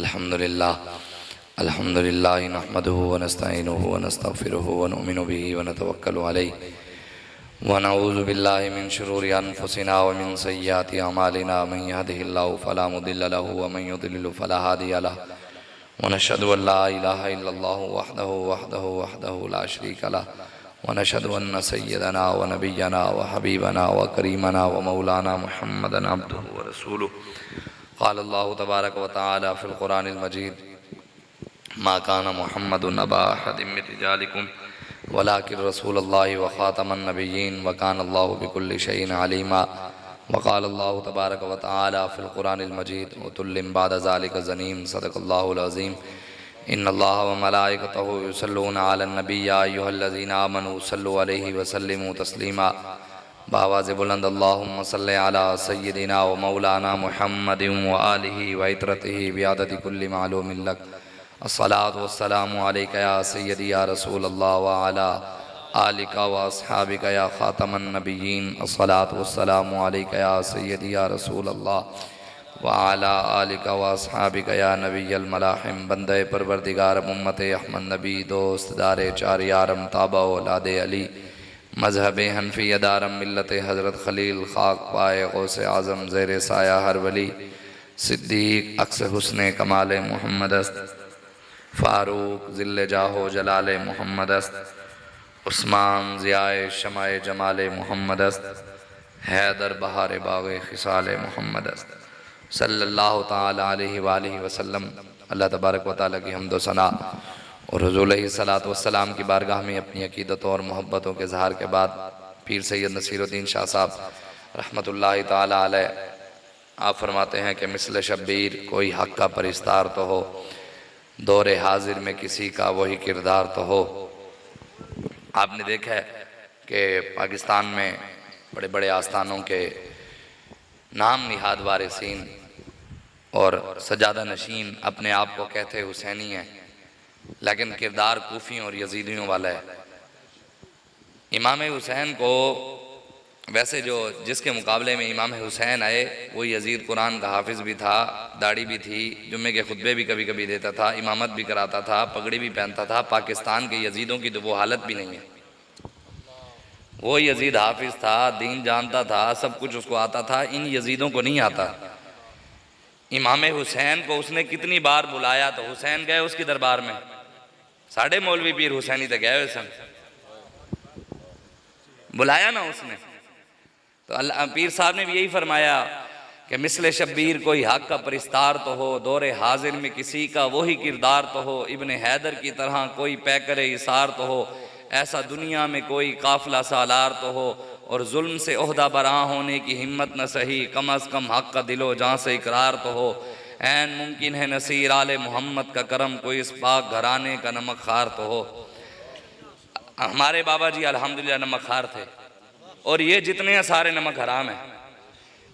अल्हम्दुलिल्लाह अल्हम्दुलिल्लाह नहमदुहु व नस्तईनुहु व नस्तगफिरुहु व नुमिनु बिही व नतवक्कलु अलैहि व नऊज़ु बिल्लाहि मिन शुरूरि अनफुसिना व मिन सय्यिआति अमालिना मन यहदिहिल्लाहु फला मुदिल्ल लहु व मन युद्लिल फला हादिय लहु व नशहदु अन ला इलाहा इल्लल्लाहु वहदहु ला शरीका लहु व नशहदु अन्न सय्यदना व नबिय्यना व हबीबना व करीमना व मौलाना मुहम्मदन अब्दुहु व रसूलुहु क़ाल अल्लाहु तबारक व तआला फ़िल क़ुरानिल मजीद मा काना मुहम्मदुन अबा अहदिम मिन रिजालिकुम वलाकिन रसूलुल्लाहि व ख़ातमन नबिय्यीन व काना अल्लाहु बिकुल्लि शैइन अलीमा व क़ाल अल्लाहु तबारक व तआला फ़िल क़ुरानिल मजीद उतुल्लिम बाद ज़ालिका ज़नीम सदक़ल्लाहुल अज़ीम इन्नल्लाह व मलाइकतहु युसल्लूना अलन नबी या अय्युहल्लज़ीना आमनू सल्लु अलैहि व सल्लिमू तस्लीमा बावाज़ बुलंद अल्लाहुम्मा सल्लि अला सय्यिदिना व मौलाना मुहम्मदिन व आलिहि व इत्रतिहि बिआदति कुल्लि मालूमिन लक अस्सलातु वस्सलामु अलैका या सय्यदी या रसूलल्लाह व अला आलिका व अस्हाबिका या खातमन नबिय्यीन अस्सलातु वस्सलामु अलैका या सय्यदी या रसूलल्लाह व अला आलिका व अस्हाबिका या नबिय्यल मलाहिम बंदे परवरदिगार उम्मत अहमद नबी दोस्त दारे चार यारम ताबा औलादे अली मज़हब हनफी दारम मिल्लत हज़रत खलील खाक पाए गौस आज़म ज़ेर साया हर वली सिद्दीक अक्स हुस्न कमाल मोहम्मद अस्त फ़ारूक ज़िल्ले जाहो जलाल मोहम्मद अस्त उस्मान ज़ियाए शमाए जमाल मोहम्मद अस्त हैदर बहार बाग़ खिसाल मोहम्मद अस्त सल्लल्लाहु ताला अलैहि वालिहि वसल्लम। अल्लाह तबारक व तआला की हम्द व सना और हुज़ूर अलैहिस्सलातु वस्सलाम की बारगाह में अपनी अक़ीदत और मोहब्बतों के इज़हार के बाद पीर सैयद नसीरुद्दीन शाह साहब रहमतुल्लाहि ताला अलैह आप फरमाते हैं कि मिसल शब्बीर कोई हक़ का परिस्तार तो हो, दौरे हाजिर में किसी का वही किरदार तो हो। आपने देखा है कि पाकिस्तान में बड़े बड़े आस्थानों के नाम निहाद वारिसीन और सजादा नशीन अपने आप को कहते हुसैनी हैं, लेकिन किरदार कूफियों और यजीदियों वाला है। इमाम हुसैन को वैसे जो जिसके मुकाबले में इमाम हुसैन आए वो यजीद कुरान का हाफिज़ भी था, दाढ़ी भी थी, जुम्मे के खुतबे भी कभी कभी देता था, इमामत भी कराता था, पगड़ी भी पहनता था। पाकिस्तान के यजीदों की तो वो हालत भी नहीं है। वो यजीद हाफिज़ था, दीन जानता था, सब कुछ उसको आता था, इन यजीदों को नहीं आता। इमाम हुसैन को उसने कितनी बार बुलाया तो हुसैन गए उसकी दरबार में, साढ़े मौलवी पीर हुसैनी तक गए हुसैन, बुलाया ना उसने। तो अल्लाह पीर साहब ने भी यही फरमाया कि मिसले शब्बीर कोई हक़ का परिस्तार तो हो, दौरे हाजिर में किसी का वही किरदार तो हो, इब्ने हैदर की तरह कोई पैकर इसार तो हो, ऐसा दुनिया में कोई काफिला सालार तो हो, और जुल्म से ओहदा बरा होने की हिम्मत न सही, कम अज़ कम हक़ का दिलो जहाँ से इकरार तो हो। ऐन मुमकिन है नसीर आले मोहम्मद का करम, कोई इस पाक घराने का नमक खार तो हो। हमारे बाबा जी अल्हम्दुलिल्लाह नमक खार थे और ये जितने हैं सारे नमक हराम हैं।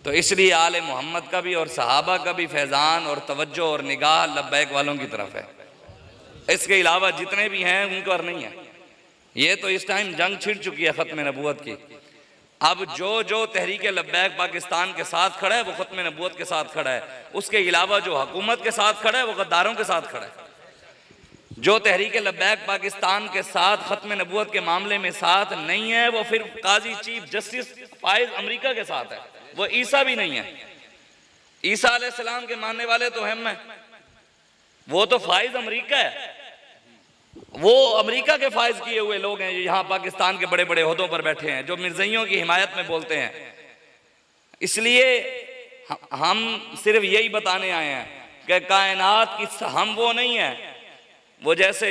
तो इसलिए आले मोहम्मद का भी और सहाबा का भी फैज़ान और तवज्जो और निगाह लब्बैक वालों की तरफ है। इसके अलावा जितने भी हैं उन पर नहीं है। ये तो इस टाइम जंग छिड़ चुकी है ख़त्म नबूवत की। अब जो तहरीक लब्बैक पाकिस्तान के साथ खड़ा है वो ख़त्म नबूवत के साथ खड़ा है। उसके अलावा जो हुकूमत के साथ खड़ा है वो गद्दारों के साथ खड़ा है। जो तहरीक लब्बैक पाकिस्तान के साथ ख़त्म नबूवत के मामले में साथ नहीं है वो फिर काजी चीफ जस्टिस फाइज अमेरिका के साथ है। वो ईसा भी नहीं है। ईसा अलैहिस्सलाम के मानने वाले तो हम हैं, वो तो फाइज अमेरिका है। वो अमेरिका के फायज किए हुए लोग हैं जो यहाँ पाकिस्तान के बड़े बड़े ओहदों पर बैठे हैं, जो मिर्ज़इयों की हिमायत में बोलते हैं। इसलिए हम सिर्फ यही बताने आए हैं कि कायनात की हम वो नहीं है। वो जैसे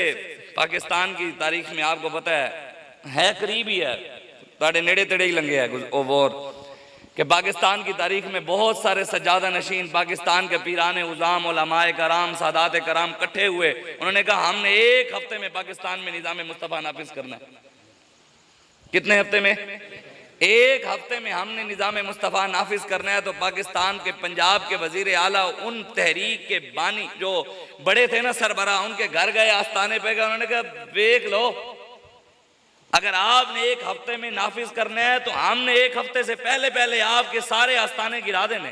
पाकिस्तान की तारीख में आपको पता है करीब ही है, ताड़े नेड़े तेड़े ही लंघे है वो कि पाकिस्तान की तारीख में बहुत सारे सज्जादा नशीन पाकिस्तान के पीराने उज़ाम उलमाए कराम सादात कराम इकट्ठे हुए। उन्होंने कहा हमने एक हफ्ते में पाकिस्तान में निज़ाम मुस्तफ़ा नाफिज करना है। कितने हफ्ते में? एक हफ्ते में हमने निज़ाम मुस्तफ़ा नाफिज करना है। तो पाकिस्तान के पंजाब के वज़ीर आला उन तहरीक के बानी जो बड़े थे ना सरबराह, उनके घर गए, आस्थाने पे गए। उन्होंने कहा देख लो, अगर आपने एक हफ्ते में नाफिज करना है तो हमने एक हफ्ते से पहले पहले आपके सारे आस्थाने गिरा देने।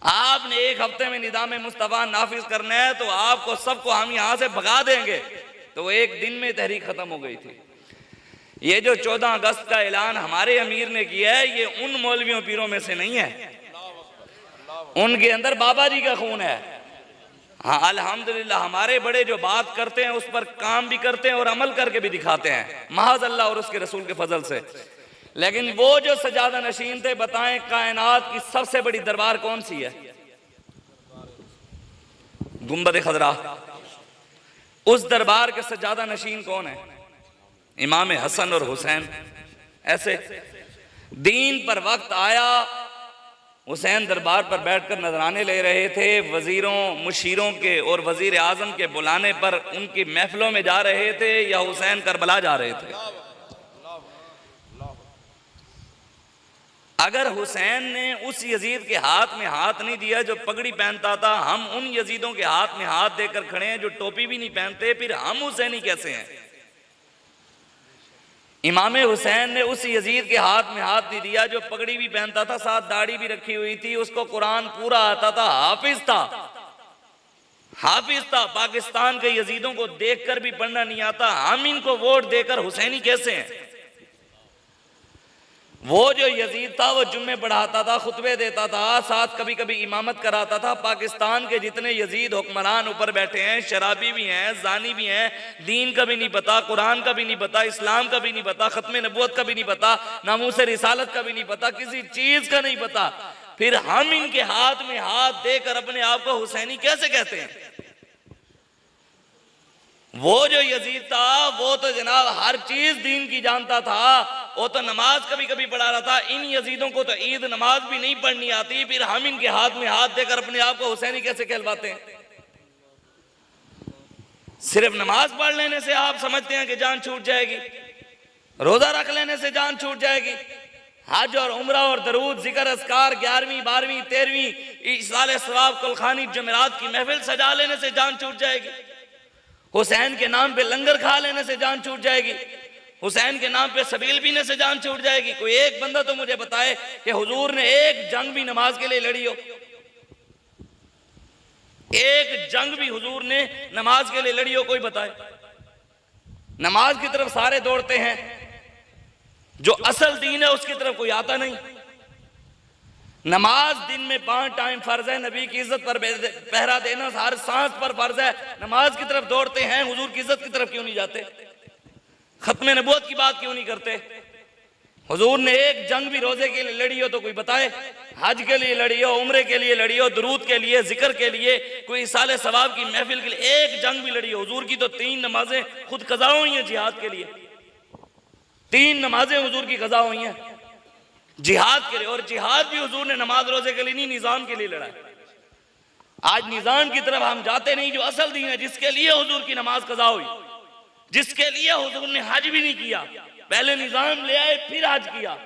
आपने एक हफ्ते में निज़ाम मुस्तफ़ा नाफिज करना है तो आपको सबको हम यहां से भगा देंगे। तो एक दिन में तहरीक खत्म हो गई थी। ये जो 14 अगस्त का ऐलान हमारे अमीर ने किया है, ये उन मौलवियों पीरों में से नहीं है, उनके अंदर बाबा जी का खून है। हाँ, अल्हम्दुलिल्लाह हमारे बड़े जो बात करते हैं उस पर काम भी करते हैं और अमल करके भी दिखाते हैं, महज अल्लाह और उसके रसूल के फजल से। लेकिन वो जो सजादा नशीन थे, बताएं कायनात की सबसे बड़ी दरबार कौन सी है? गुंबद खजरा। उस दरबार के सजादा नशीन कौन है? इमाम हसन और हुसैन। ऐसे दीन पर वक्त आया, हुसैन दरबार पर बैठकर नजराने ले रहे थे, वजीरों मुशीरों के और वजीर आजम के बुलाने पर उनकी महफिलों में जा रहे थे, या हुसैन करबला जा रहे थे। अगर हुसैन ने उस यजीद के हाथ में हाथ नहीं दिया जो पगड़ी पहनता था, हम उन यजीदों के हाथ में हाथ देकर खड़े हैं जो टोपी भी नहीं पहनते, फिर हम हुसैनी कैसे हैं? इमाम हुसैन ने उस यजीद के हाथ में हाथ नहीं दिया जो पगड़ी भी पहनता था, साथ दाढ़ी भी रखी हुई थी, उसको कुरान पूरा आता था, हाफिज था। पाकिस्तान के यजीदों को देखकर भी पढ़ना नहीं आता, हम इनको वोट देकर हुसैनी कैसे हैं? वो जो यजीद था वो जुम्मे पढ़ाता था, खुतबे देता था, साथ कभी कभी इमामत कराता था। पाकिस्तान के जितने यजीद हुक्मरान ऊपर बैठे हैं, शराबी भी हैं, जानी भी हैं, दीन का भी नहीं पता, कुरान का भी नहीं पता, इस्लाम का भी नहीं पता, खत्म नबूवत का भी नहीं पता, नामूस रिसालत का भी नहीं पता, किसी चीज का नहीं पता, फिर हम इनके हाथ में हाथ देकर अपने आप को हुसैनी कैसे कहते हैं? वो जो यजीद था वो तो जनाब हर चीज दीन की जानता था, वो तो नमाज कभी कभी पढ़ा रहा था। इन यजीदों को तो ईद नमाज भी नहीं पढ़नी आती, फिर हम इनके हाथ में हाथ देकर अपने आप को हुसैनी कैसे कहलवाते हैं? सिर्फ नमाज पढ़ लेने से आप समझते हैं कि जान छूट जाएगी, रोजा रख लेने से जान छूट जाएगी, हज और उम्रा और दरूद जिक्र अस्कार 11वीं 12वीं 13वीं इसाले सवाब कुलखानी जमेरात की महफिल सजा लेने से जान छूट जाएगी, हुसैन के नाम पे लंगर खा लेने से जान छूट जाएगी, हुसैन के नाम पे सबील पीने से जान छूट जाएगी? कोई एक बंदा तो मुझे बताए कि हुजूर ने एक जंग भी नमाज के लिए लड़ी हो, एक जंग भी हुजूर ने नमाज के लिए लड़ी हो? कोई बताए। नमाज की तरफ सारे दौड़ते हैं, जो असल दीन है उसकी तरफ कोई आता नहीं। नमाज दिन में 5 टाइम फर्ज है, नबी की इज्जत पर पहरा देना हर सांस पर फर्ज है, नमाज की तरफ दौड़ते हैं, हुजूर की इज्जत की तरफ क्यों नहीं जाते? खत्म नबूवत की बात क्यों नहीं करते? हुजूर ने एक जंग भी रोजे के लिए लड़ी हो तो कोई बताए? हज के लिए लड़ी हो, उम्रे के लिए लड़ी हो, दुरूद के लिए, जिक्र के लिए, कोई साले सवाब की महफिल के लिए एक जंग भी लड़ी हो? हुजूर की तो 3 नमाजें खुद कज़ा हुई हैं जिहाद के लिए, 3 नमाजें हुजूर की कज़ा हुई हैं जिहाद के लिए, और जिहाद भी हुजूर ने नमाज रोजे के लिए नहीं, निजाम के लिए लड़ा है। आज निजाम की तरफ हम जाते नहीं, जो असल दीन है, जिसके लिए हुजूर की नमाज कज़ा हुई, जिसके लिए हुजूर ने हज भी नहीं किया, पहले निजाम ले आए फिर हज किया।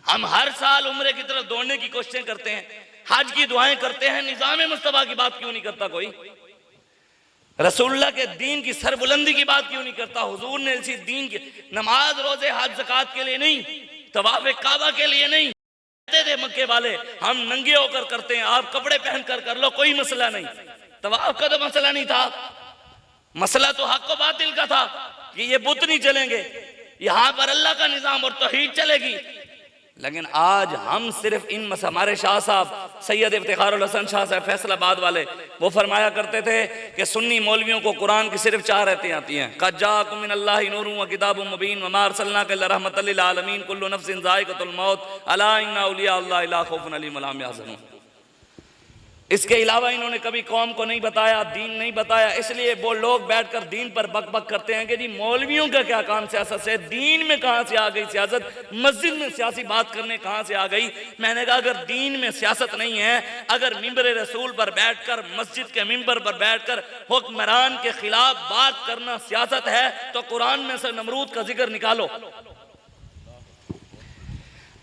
हम हर साल उम्रे की तरफ दौड़ने की कोशिशें करते हैं, हज की दुआएं करते हैं, निजाम मुस्तफा की बात क्यों नहीं करता कोई? रसूलुल्लाह के दीन की सरबुलंदी की बात क्यों नहीं करता? हुजूर ने इसी दीन की नमाज रोजे हज ज़कात के लिए नहीं, तवाफ़े काबा के लिए नहीं थे मक्के वाले, हम नंगे होकर करते हैं, आप कपड़े पहनकर कर लो, कोई मसला नहीं। तवाफ का तो मसला नहीं था, मसला तो हक व बातिल का था कि ये बुत नहीं चलेंगे, यहां पर अल्लाह का निजाम और तौहीद चलेगी। लेकिन आज हम सिर्फ इन हमारे शाह साहब सैयद इफ्तिखारुल हसन शाह साहब फैसलाबाद वाले, वो फरमाया करते थे कि सुन्नी मौलवियों को कुरान की सिर्फ 4 आयतें आती हैं, क़द जाअकुम मिनल्लाहि नूरुन व किताबुम मुबीन व मा अरसलनाका इल्ला रहमतल लिल आलमीन कुल्लु नफ्सिन ज़ाइक़तुल मौत अला इन्ना औलिया अल्लाहि ला खौफुन अलैहिम व ला हुम यहज़नून। इसके अलावा इन्होंने कभी कौम को नहीं बताया, दीन नहीं बताया। इसलिए वो लोग बैठकर दीन पर बक बक करते हैं कि जी मौलवियों का क्या काम सियासत से, दीन में कहाँ से आ गई सियासत, मस्जिद में सियासी बात करने कहाँ से आ गई? मैंने कहा अगर दीन में सियासत नहीं है, अगर मिंबर रसूल पर बैठकर, मस्जिद के मिंबर पर बैठकर हुक्मरान के खिलाफ बात करना सियासत है, तो कुरान में से नमरूद का जिक्र निकालो।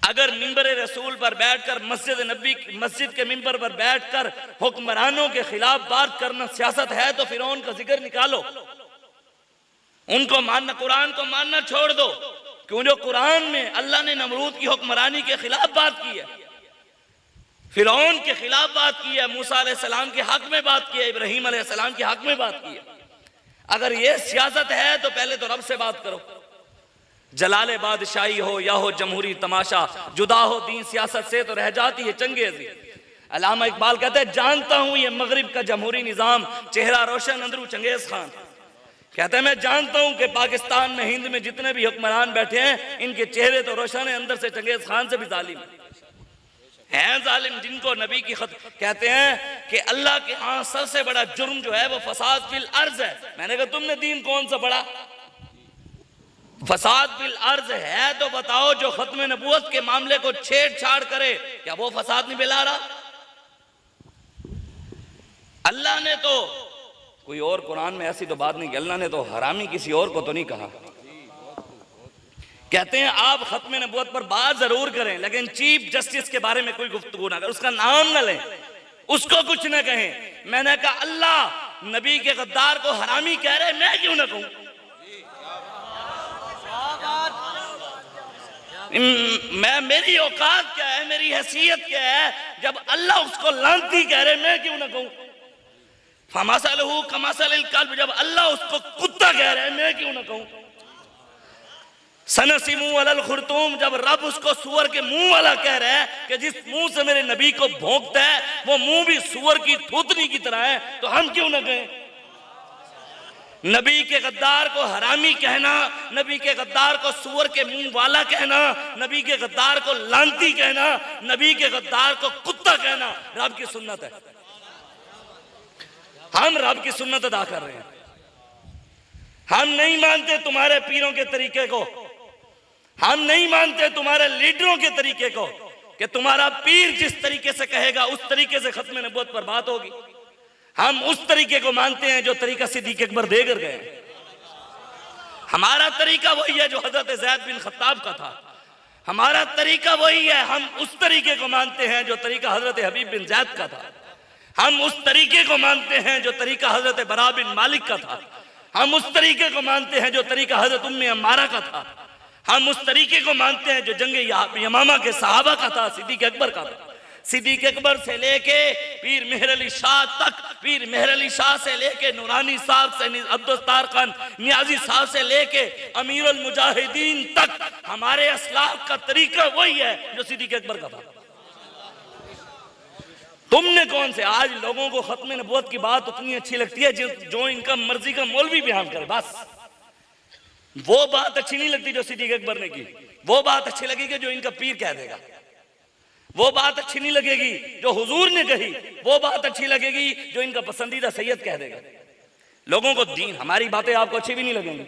अगर मिंबर रसूल पर बैठकर, मस्जिद के मिंबर पर बैठकर हुक्मरानों के खिलाफ बात करना सियासत है, तो फिरौन का जिक्र निकालो। उनको मानना, कुरान को मानना छोड़ दो, क्यों जो कुरान में अल्लाह ने नमरूद की हुक्मरानी के खिलाफ बात की है। फिरौन के खिलाफ बात की है, मूसा अलैहिस्सलाम के हक में बात की है, इब्राहीम अलैहिस्सलाम के हक में बात की है। अगर ये सियासत है तो पहले तो रब से बात करो। जलाले बादशाही हो या हो जमहूरी तमाशा, जुदा हो दीन सियासत से तो रह जाती है चंगेजी। अल्लामा इकबाल कहते हैं, जानता हूं ये मगरिब का जमहूरी निजाम, चेहरा रोशन अंदरू चंगेज खान। कहते हैं मैं जानता हूं कि पाकिस्तान में, हिंद में जितने भी हुक्मरान बैठे हैं, इनके चेहरे तो रोशन है, अंदर से चंगेज खान से भी जालिम हैं। जालिम जिनको नबी की खत कहते हैं कि अल्लाह के यहाँ सबसे बड़ा जुर्म जो है वो फसाद फिल अर्ज है। मैंने कहा तुमने दीन कौन सा पढ़ा? फसाद फिल अर्ज है तो बताओ, जो खत्म नबूवत के मामले को छेड़छाड़ करे, क्या वो फसाद नहीं फैला रहा? अल्लाह ने तो कोई और, कुरान में ऐसी तो बात नहीं कि अल्लाह ने तो हरामी किसी और को तो नहीं कहा। कहते हैं आप खत्म नबूवत पर बात जरूर करें, लेकिन चीफ जस्टिस के बारे में कोई गुफ्तगू ना करें, उसका नाम ना लें, उसको कुछ ना कहें। मैंने कहा अल्लाह नबी के गद्दार को हरामी कह रहे, मैं क्यों ना कहूं? मेरी औकात क्या है, मेरी हैसियत क्या है? जब अल्लाह उसको लानती कह रहे, मैं क्यों ना कहूं? फमसलहु कमसलिल कल्ब, जब अल्लाह उसको कुत्ता कह रहे, मैं क्यों ना कहूं? सनसिमु अलल खुरतुम, जब रब उसको सुअर के मुंह वाला कह रहा है कि जिस मुंह से मेरे नबी को भोंकता है वो मुंह भी सुअर की थूथनी की तरह है, तो हम क्यों ना कहें? नबी के गद्दार को हरामी कहना, नबी के गद्दार को सुअर के मुंह वाला कहना, नबी के गद्दार को लांती कहना, नबी के गद्दार को कुत्ता कहना रब की सुन्नत है। हम रब की सुन्नत अदा कर रहे हैं। हम नहीं मानते तुम्हारे पीरों के तरीके को, हम नहीं मानते तुम्हारे लीडरों के तरीके को कि तुम्हारा पीर जिस तरीके से कहेगा उस तरीके से खत्म नबूवत पर बात होगी। हम उस तरीके को मानते हैं जो तरीका सिद्दीक अकबर देकर गए। हमारा तरीका वही है जो हजरत ज़ैद बिन खत्ताब का था, हमारा तरीका वही है। हम उस तरीके को मानते हैं जो तरीका हजरत हबीब बिन ज़ैद का था, हम उस तरीके को मानते हैं जो तरीका हजरत बरा बिन मालिक का था, हम उस तरीके को मानते हैं जो तरीका हजरत उम्मे अम्मारा का था, हम उस तरीके को मानते हैं जो जंगे यमामा के सहाबा का था, सिद्दीक अकबर का था। सिद्दीक अकबर से लेके पीर मेहर अली शाह तक, पीर मेहर अली शाह से लेके नूरानी साहब से अब्दुल खान नियाजी साहब से लेके अमीरुल मुजाहिदीन तक हमारे असलाफ का तरीका वही है जो सिद्दीक अकबर का था। तुमने कौन से? आज लोगों को खत्म नबूवत की बात उतनी अच्छी लगती है जो इनका मर्जी का मौलवी बयान करे, बस वो बात अच्छी नहीं लगती जो सिद्दीक अकबर ने की। वो बात अच्छी लगेगी जो इनका पीर कह देगा, वो बात अच्छी नहीं लगेगी जो हुजूर ने कही, वो बात अच्छी लगेगी जो इनका पसंदीदा सैयद कह देगा। लोगों को दीन, हमारी बातें आपको अच्छी भी नहीं लगेंगी,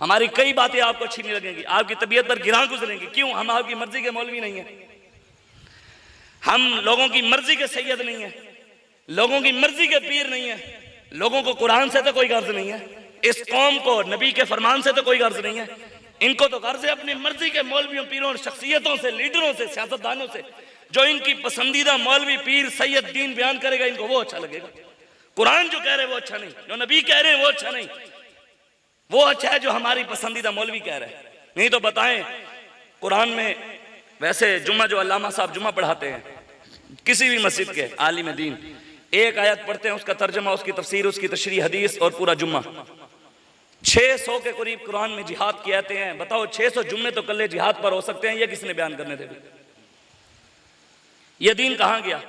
हमारी कई बातें आपको अच्छी नहीं लगेंगी, आपकी तबीयत पर गिरां गुजरेंगी। क्यों? हम आपकी मर्जी के मौलवी नहीं है, हम लोगों की मर्जी के सैयद नहीं है, लोगों की मर्जी के पीर नहीं है। लोगों को कुरान से तो कोई गर्ज नहीं है, इस कौम को नबी के फरमान से तो कोई गर्ज नहीं है। इनको तो गर्ज है अपनी मर्जी के मौलवियों, पीरों, शख्सियतों से, लीडरों से, सियासतदानों से। जो इनकी पसंदीदा मौलवी, पीर, सैयद दीन बयान करेगा इनको वो अच्छा लगेगा। कुरान जो कह रहे हैं वो अच्छा नहीं, जो नबी कह रहे हैं वो अच्छा नहीं, वो अच्छा है जो हमारी पसंदीदा मौलवी कह रहे हैं। नहीं तो बताएं, कुरान में वैसे जुम्मा जो अल्लामा साहब जुम्मा पढ़ाते हैं किसी भी मस्जिद के आलिम दीन, एक आयत पढ़ते हैं, उसका तर्जमा, उसकी तफसीर, उसकी तशरीह हदीस और पूरा जुम्मा 600 के करीब कुरान में जिहाद की आयतें हैं। बताओ 600 जुम्मे तो कल्ले जिहाद पर हो सकते हैं, ये किसने बयान करने थे? ये दीन कहाँ गया?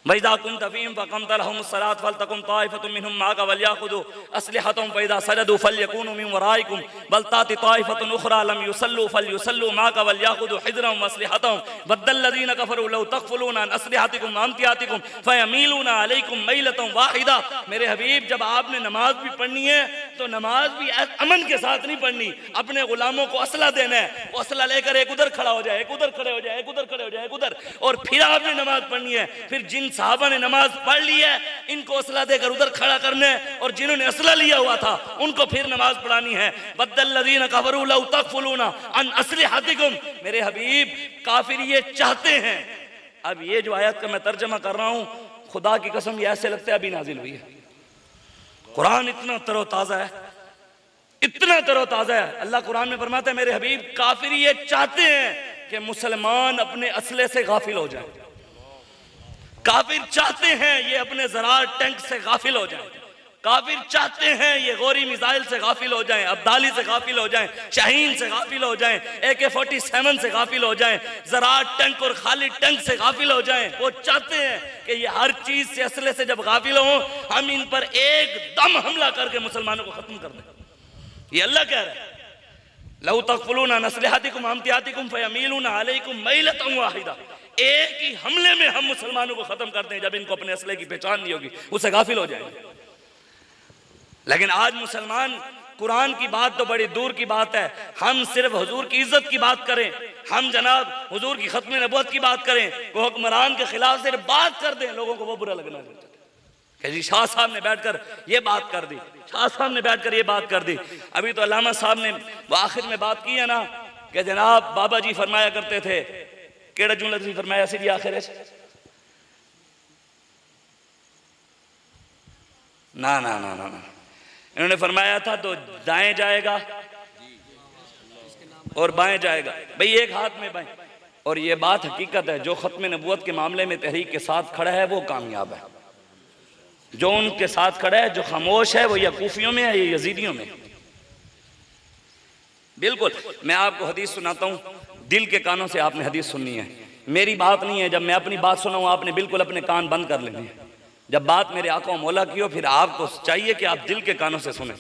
वैदा कुंत फीहिम फक़मत लहुमुस सलात फलतकुम ताइफतुम मिनहुम माअका वलियाखुदू अस्लिहतहुम फइदा सजदू फलयकूनु मिन वराइकुम बल ताति ताइफतुन उखरा लम युसल्लू फलयुसल्लू माअका वलियाखुदू हिज़रहुम वअस्लिहतहुम वद्दल्लज़ीना कफ़रू लौ तग़फुलूना अन अस्लिहतिकुम व अमतियातिकुम फयमीलूना अलैकुम मैलतन वाहिदा। मेरे हबीब, जब आपने नमाज भी पढ़नी है तो नमाज भी अमन के साथ नहीं पढ़नी, अपने गुलामों को असला देना है, वो असला लेकर एक उधर खड़ा हो जाए, एक उधर खड़े हो जाए, एक उधर खड़े हो जाए, एक उधर, और फिर आपने नमाज पढ़नी है। फिर जिन साहबा ने नमाज पढ़ ली है इनको असला देकर उधर खड़ा करना है, और जिन्होंने असला लिया हुआ था उनको फिर नमाज पढ़ानी है। बद्दल्लज़ीना कफ़रू लौ तग़फुलूना अन अस्लिहतिकुम। मेरे हबीब, काफिर ये चाहते हैं। अब ये जो आयत का मैं तर्जमा कर रहा हूं, खुदा की कसम ये ऐसे लगता है अभी नाजिल हुई है। कुरान इतना तरोताजा है, इतना तरोताजा है। अल्लाह कुरान में फरमाता है, मेरे हबीब, काफिर ये चाहते हैं कि मुसलमान अपने असले से गाफिल हो जाए। काफिर चाहते हैं ये अपने ज़राअत टैंक से गाफिल हो जाएं, काफिर चाहते हैं ये गौरी मिसाइल से गाफिल हो जाएं, अब्दाली से गाफिल हो जाएं, शाहीन से गाफिल हो जाएं, AK-47 से गाफिल हो जाएं, ज़राअत टैंक और खालिद टैंक से गाफिल हो जाएं। वो चाहते हैं कि ये हर चीज से, असले से जब गाफिल हों, हम इन पर एकदम हमला करके मुसलमानों को खत्म कर दें। ये अल्लाह कह रहा है, लौ तक़फुलूना नस्लिहातिकुम अम्तियातिकुम फयमीलूना अलैकुम मैलतन वाहिदा। एक ही हमले में हम मुसलमानों को खत्म करते हैं। जब इनको अपने असले की पहचान नहीं होगी, उससे गाफिल हो जाएंगे। लेकिन आज मुसलमान, कुरान की बात तो बड़ी दूर की बात है, हम सिर्फ हुजूर की इज्जत की बात करें, हम जनाब हुजूर की खत्म नबूवत की बात करें, को हुक्मरान के खिलाफ सिर्फ बात कर दें, लोगों को वो बुरा लगना कि जी शाह साहब ने बैठकर ये बात कर दी, शाह साहब ने बैठकर ये बात कर दी। अभी तो अल्लामा साहब ने आखिर में बात की है ना कि जनाब बाबा जी फरमाया करते थे, केड़ा जुमला तुसीं फरमाया सी आखिर ना ना ना ना ना इन्होंने फरमाया था तो दाएं जाएगा और बाएं जाएगा, भाई एक हाथ में बाएं। और ये बात हकीकत है, जो खत्म नबूवत के मामले में तहरीक के साथ खड़ा है वो कामयाब है, जो उनके साथ खड़ा है, जो खामोश है वो या कूफियों में है या यजीदियों में। बिल्कुल, मैं आपको हदीस सुनाता हूँ, दिल के कानों से आपने हदीस सुननी है, मेरी बात नहीं है। जब मैं अपनी बात सुनाऊँ आपने बिल्कुल अपने कान बंद कर लेने हैं। जब बात मेरे आका और मौला की हो, फिर आपको चाहिए कि आप दिल के कानों से सुने।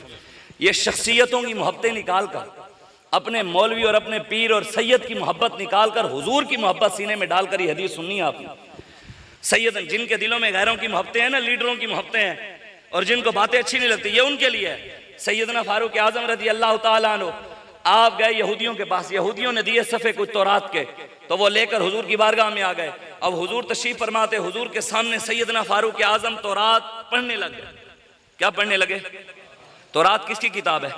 ये शख्सियतों की मोहब्बतें निकाल कर, अपने मौलवी और अपने पीर और सैयद की मोहब्बत निकाल कर, हुजूर की मोहब्बत सीने में डालकर ये हदीस सुननी है आपने। सैयद, जिनके दिलों में गैरों की मोहब्बतें हैं ना, लीडरों की मोहब्बतें हैं, और जिनको बातें अच्छी नहीं लगती, ये उनके लिए है। सैयदना फारूक आजम रज़ी अल्लाह तआला अन्हु, आप गए यहूदियों के पास, यहूदियों ने दिए सफ़े कुछ तौरात के, तो वो लेकर हुजूर की बारगाह में आ गए। अब हुजूर तशरीफ फरमाते, हुजूर के सामने सैयदना फारूक आजम तौरात पढ़ने लगे। क्या पढ़ने लगे? तौरात किसकी किताब है?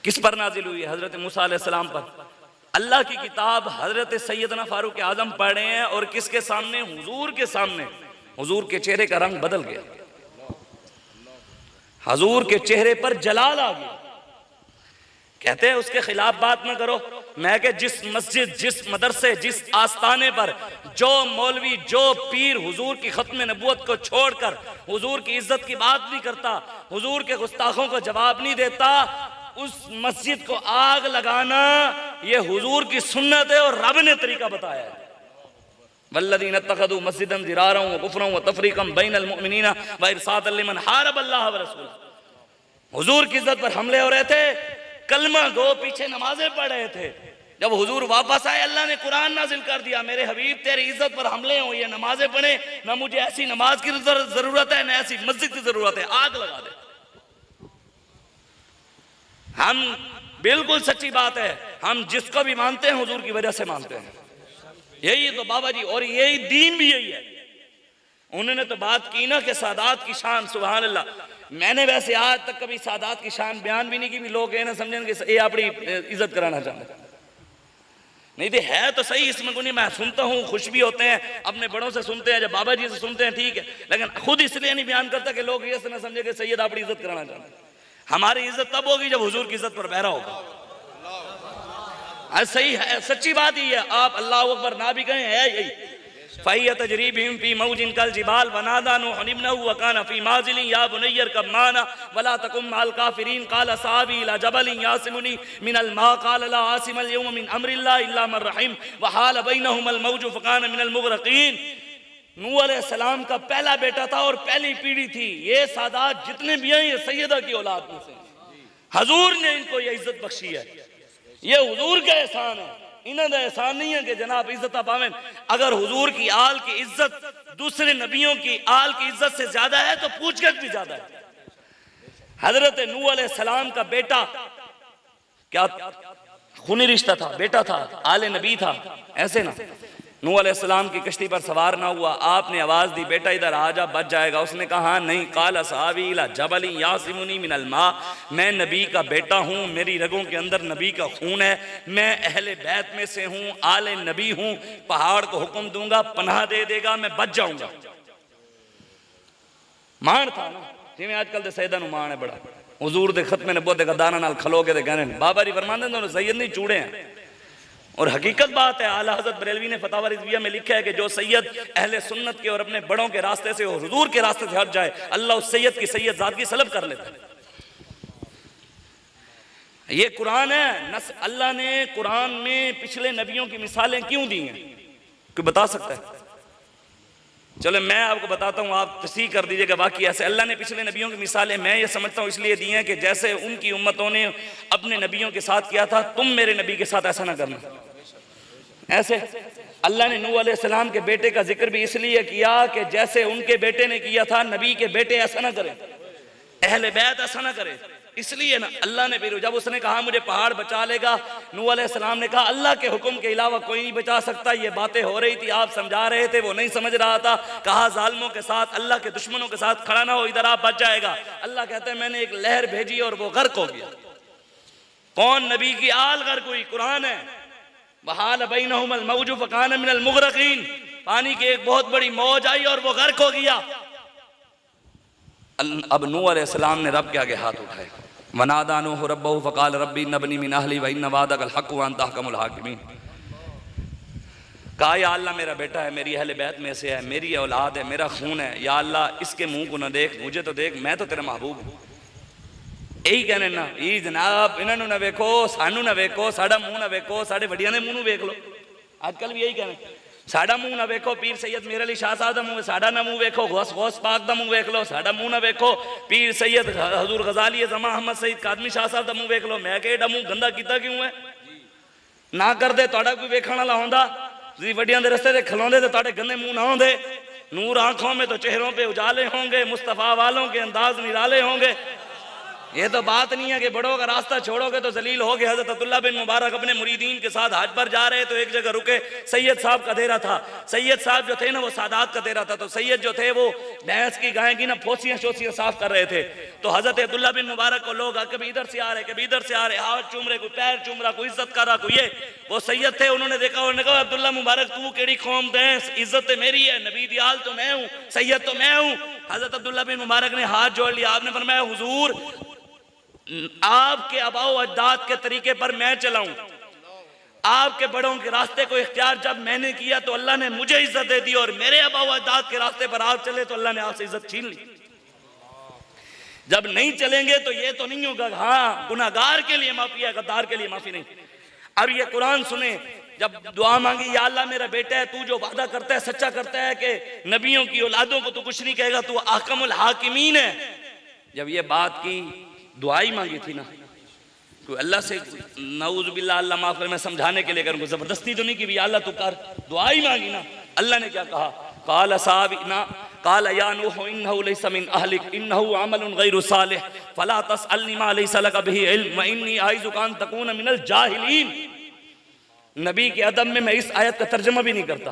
किस पर नाजिल हुई है? हजरत मूसा अलैहिस्सलाम पर। अल्लाह की किताब हजरत सैयदना फारूक आजम पढ़ रहे हैं, और किसके सामने? हुजूर के सामने। हुजूर के चेहरे का रंग बदल गया, हुजूर के चेहरे पर जलाल आ गया। कहते हैं उसके खिलाफ बात ना करो। मैं कि जिस मस्जिद, जिस मदरसे, जिस आस्थाने पर जो मौलवी, जो पीर हुजूर की खत्म नबूवत को छोड़कर हुजूर की इज्जत की बात नहीं करता, हुजूर के गुस्ताखों को जवाब नहीं देता, उस मस्जिद को आग लगाना ये हुजूर की सुन्नत है और रब ने तरीका बताया है। वल्लज़ीना इत्तखज़ू मस्जिदन ज़िरारा व कुफ़रन व तफ़रीक़न बैनल मुअमिनीना व इरसादन लिमन हारब अल्लाह व रसूलहू। हुजूर की इज्जत पर हमले हो रहे थे, कलमा गो पीछे नमाजें पढ़ रहे थे। जब हुजूर वापस आए, अल्लाह ने कुरान नाजिल कर दिया, मेरे हबीब तेरी इज्जत पर हमले हो, ये नमाजें पढ़े ना, मुझे ऐसी नमाज की जरूरत है ना ऐसी मस्जिद की जरूरत है, आग लगा दे। हम बिल्कुल सच्ची बात है, हम जिसको भी मानते हैं हुजूर की वजह से मानते हैं। यही तो बाबा जी, और यही दीन भी यही है। उन्होंने तो बात की ना कि सादात की शान, सुभान अल्लाह। मैंने वैसे आज तक कभी सादात की शान बयान भी नहीं की, भी लोग ये ना समझेंगे ये अपनी इज्जत कराना चाहते हैं। नहीं तो है तो सही, इसमें कोई नहीं। मैं सुनता हूँ, खुश भी होते हैं, अपने बड़ों से सुनते हैं, जब बाबा जी से सुनते हैं ठीक है, लेकिन खुद इसलिए नहीं बयान करता कि लोग ये ना समझे कि सैयद अपनी इज्जत कराना चाहते हैं। हमारी इज्जत तब होगी जब हुजूर की इज्जत पर बहरा होगा। सही है, सच्ची बात ही है। आप अल्लाह अकबर ना भी कहें, है यही। फ़हिय तजरी बिहिम फ़ी मौजिन कल जिबाल वनादा नूहन इब्नहु व काना फ़ी माज़िलिन या बुनय्या इरकब माना वला तकुम मअल काफ़िरीन क़ाल असहाबी इला जबलिन यासिमुनी मिनल मा क़ाल ला आसिमल यौम मिन अम्रिल्लाहि इल्ला मन रहिम व हाल बैनहुमल मौजु फ़काना मिनल मुग़रक़ीन। नूह अलैहिस्सलाम का पहला बेटा था और पहली पीढ़ी थी। ये सादात जितने भी हैं ये सैयदा की औलाद में से। हुजूर ने इनको ये इज्जत बख्शी है, ये हुजूर का एहसान है। इन्हों का एहसान नहीं है कि जनाब इज्जत पावें। अगर हुजूर की आल की इज्जत दूसरे नबियों की आल की इज्जत से ज्यादा है तो पूछगछ भी ज्यादा है। हजरत नूह अलैहिस्सलाम का बेटा क्या खूनी रिश्ता था, बेटा था, आले नबी था, ऐसे ना। नूह अलैहिस्सलाम की कश्ती पर सवार ना हुआ, आपने आवाज दी बेटा इधर आ जा, बच जाएगा। उसने कहा नहीं। काल असहाबी इला जबली यासिमुनी मिनल मा, मैं नबी का बेटा हूँ, मेरी रगों के अंदर नबी का खून है, मैं अहले बैत में से हूँ, आले नबी हूँ, पहाड़ को हुक्म दूंगा पनाह दे देगा, मैं बच जाऊंगा। मान था ना, जिमें आजकल दे सैयदा नूं मान है बड़ा। हुजूर दे खत्मे नबूवत दे गदाना नाल खलो के दे कहने बाबा जी फरमांदे ने सैयद नहीं चूड़े हैं। और हकीकत बात है, आला हज़रत बरेलवी ने फतावा रिज़विया में लिखा है कि जो सैयद अहले सुन्नत के और अपने बड़ों के रास्ते से और हुजूर के रास्ते से हट जाए, अल्लाह उस सैयद की सैयद ज़ात की सलब कर लेता है। ये कुरान है। अल्लाह ने कुरान में पिछले नबियों की मिसालें क्यों दी हैं, कोई बता सकता है? चलो मैं आपको बताता हूँ, आप तस्दीक कर दीजिएगा। बाकी ऐसे अल्लाह ने पिछले नबियों की मिसालें मैं ये समझता हूँ इसलिए दी हैं कि जैसे उनकी उम्मतों ने अपने नबियों के साथ किया था, तुम मेरे नबी के साथ ऐसा ना करना। ऐसे अल्लाह ने नूह अलैहिस्सलाम के बेटे का जिक्र भी इसलिए किया कि जैसे उनके बेटे ने किया था, नबी के बेटे ऐसा ना करें, अहले बैत ऐसा ना करें। इसलिए ना अल्लाह ने फिर जब उसने कहा मुझे पहाड़ बचा लेगा, नूह अलैहिस्सलाम ने कहा अल्लाह के हुक्म के अलावा कोई नहीं बचा सकता। ये बातें हो रही थी, आप समझा रहे थे, वो नहीं समझ रहा था। कहा जालिमों के साथ, अल्लाह के दुश्मनों के साथ खड़ा ना हो, इधर आप बच जाएगा। अल्लाह कहते हैं मैंने एक लहर भेजी और वो गर्क हो गया। कौन? नबी की आल गर्क हुई। कुरान है, वहाल बैनहुमुल मौजु फकान मिनल मुगरकीन, पानी की एक बहुत बड़ी मौज आई और वो गर्क हो गया। अब नूह अलैहिस्सलाम ने रब के आगे हाथ उठाए, वनादा नूह रब्बहु फकाल रब्बी इन्नबनी मिन अहली व इन्न वादकल हक़्क़ु व अंत अहकमुल हाकिमीन। कहा या अल्लाह मेरा बेटा है, मेरी अहले बैत में से है, मेरी औलाद है, मेरा खून है, या अल्लाह इसके मुंह को ना देख, मुझे तो देख, मैं तो तेरा महबूब हूँ। यही कहने ना ई जनाब, इन्होंने ना वेखो, सानू ना वेखो, साड़ा मुंह ना वेखो, साढ़े वड्डियां दे मुंह वेख लो। आजकल भी यही कहने, साड़ा मुंह ना वेखो, पीर सैयद मेरे अली शाह साहब दा मुंह, साड़ा ना मुंह वेखो, गौस गौस पाक दा मुंह वेख लो, साड़ा मुंह ना वेखो, पीर सैयद हजूर गजाली जमा अहमद सईद कादमी शाह साहब दा मुंह वेख लो। मैं कहा मुंह गंदा किता क्यों है? ना करदे तुहाडा कोई वेखण वाला होंदा, तुसीं वड्डियां दे रस्ते ते खलोंदे ते तुहाडे गंदे मुंह ना होंदे। नूर आंखों में तो चेहरों पे उजाले होंगे, मुस्तफ़ा वालों के अंदाज निराले होंगे। ये तो बात नहीं है कि बड़ों का रास्ता छोड़ोगे तो जलील हो गए। हज़रत अब्दुल्ला बिन मुबारक अपने मुरीदीन के साथ हज पर जा रहे तो एक जगह रुके, सैयद साहब का डेरा था। सैयद साहब जो थे ना वो सादात का डेरा था, तो सैयद जो थे वो भैंस की गाय की ना फोसियां शोसियां साफ कर रहे थे। तो हज़रत अब्दुल्ला बिन मुबारक को लोग कभी इधर से आ रहे, कभी इधर से आ रहे, हाथ चूम रहे, कोई पैर चूम रहा, कोई इज्जत कर रहा, कोई ये। वो सैयद थे, उन्होंने देखा, उन्होंने कहा अब्दुल्ला मुबारक तू केड़ी कौम दे, इज्जत मेरी है, नबी दी आल तो मैं हूँ, सैयद तो मैं हूँ। हज़रत अब्दुल्ला बिन मुबारक ने हाथ जोड़ लिया, आपने फरमाया हुजूर आपके अबाओ अजदाद के तरीके पर मैं चलाऊं, आपके बड़ों के रास्ते को इख्तियार जब मैंने किया तो अल्लाह ने मुझे इज्जत दे दी, और मेरे अबाओ अजदाद के रास्ते पर आप चले तो अल्लाह ने आपसे इज्जत छीन ली। जब नहीं चलेंगे तो ये तो नहीं होगा, हाँ गुनाहगार के लिए माफी है, गद्दार के लिए माफी नहीं। अब ये कुरान सुने, जब दुआ मांगी या अल्लाह मेरा बेटा है, तू जो वादा करता है सच्चा करता है कि नबियों की औलादों को तू कुछ नहीं कहेगा, तू अहकमुल हाकिमीन है। जब ये बात की, दुआई मांगी थी ना, कोई अल्लाह से नऊज़ बिल्लाह अल्लाह माफ कर, मैं समझाने के लिए करूँगा, जबरदस्ती तो नहीं कि भी अल्लाह तू कर, दुआई मांगी ना। अल्लाह ने क्या कहा? काला साबिना काला या नूह इन्नहु लैसा मिन अहलिक इन्नहु अमलुन गैरु सालिह फला तसअलनी मा लैसा लका बिही इल्म इन्नी आइज़ुका अन तकूना मिनल जाहिलीन। नबी के अदब में मैं इस आयत का तर्जुमा भी नहीं करता,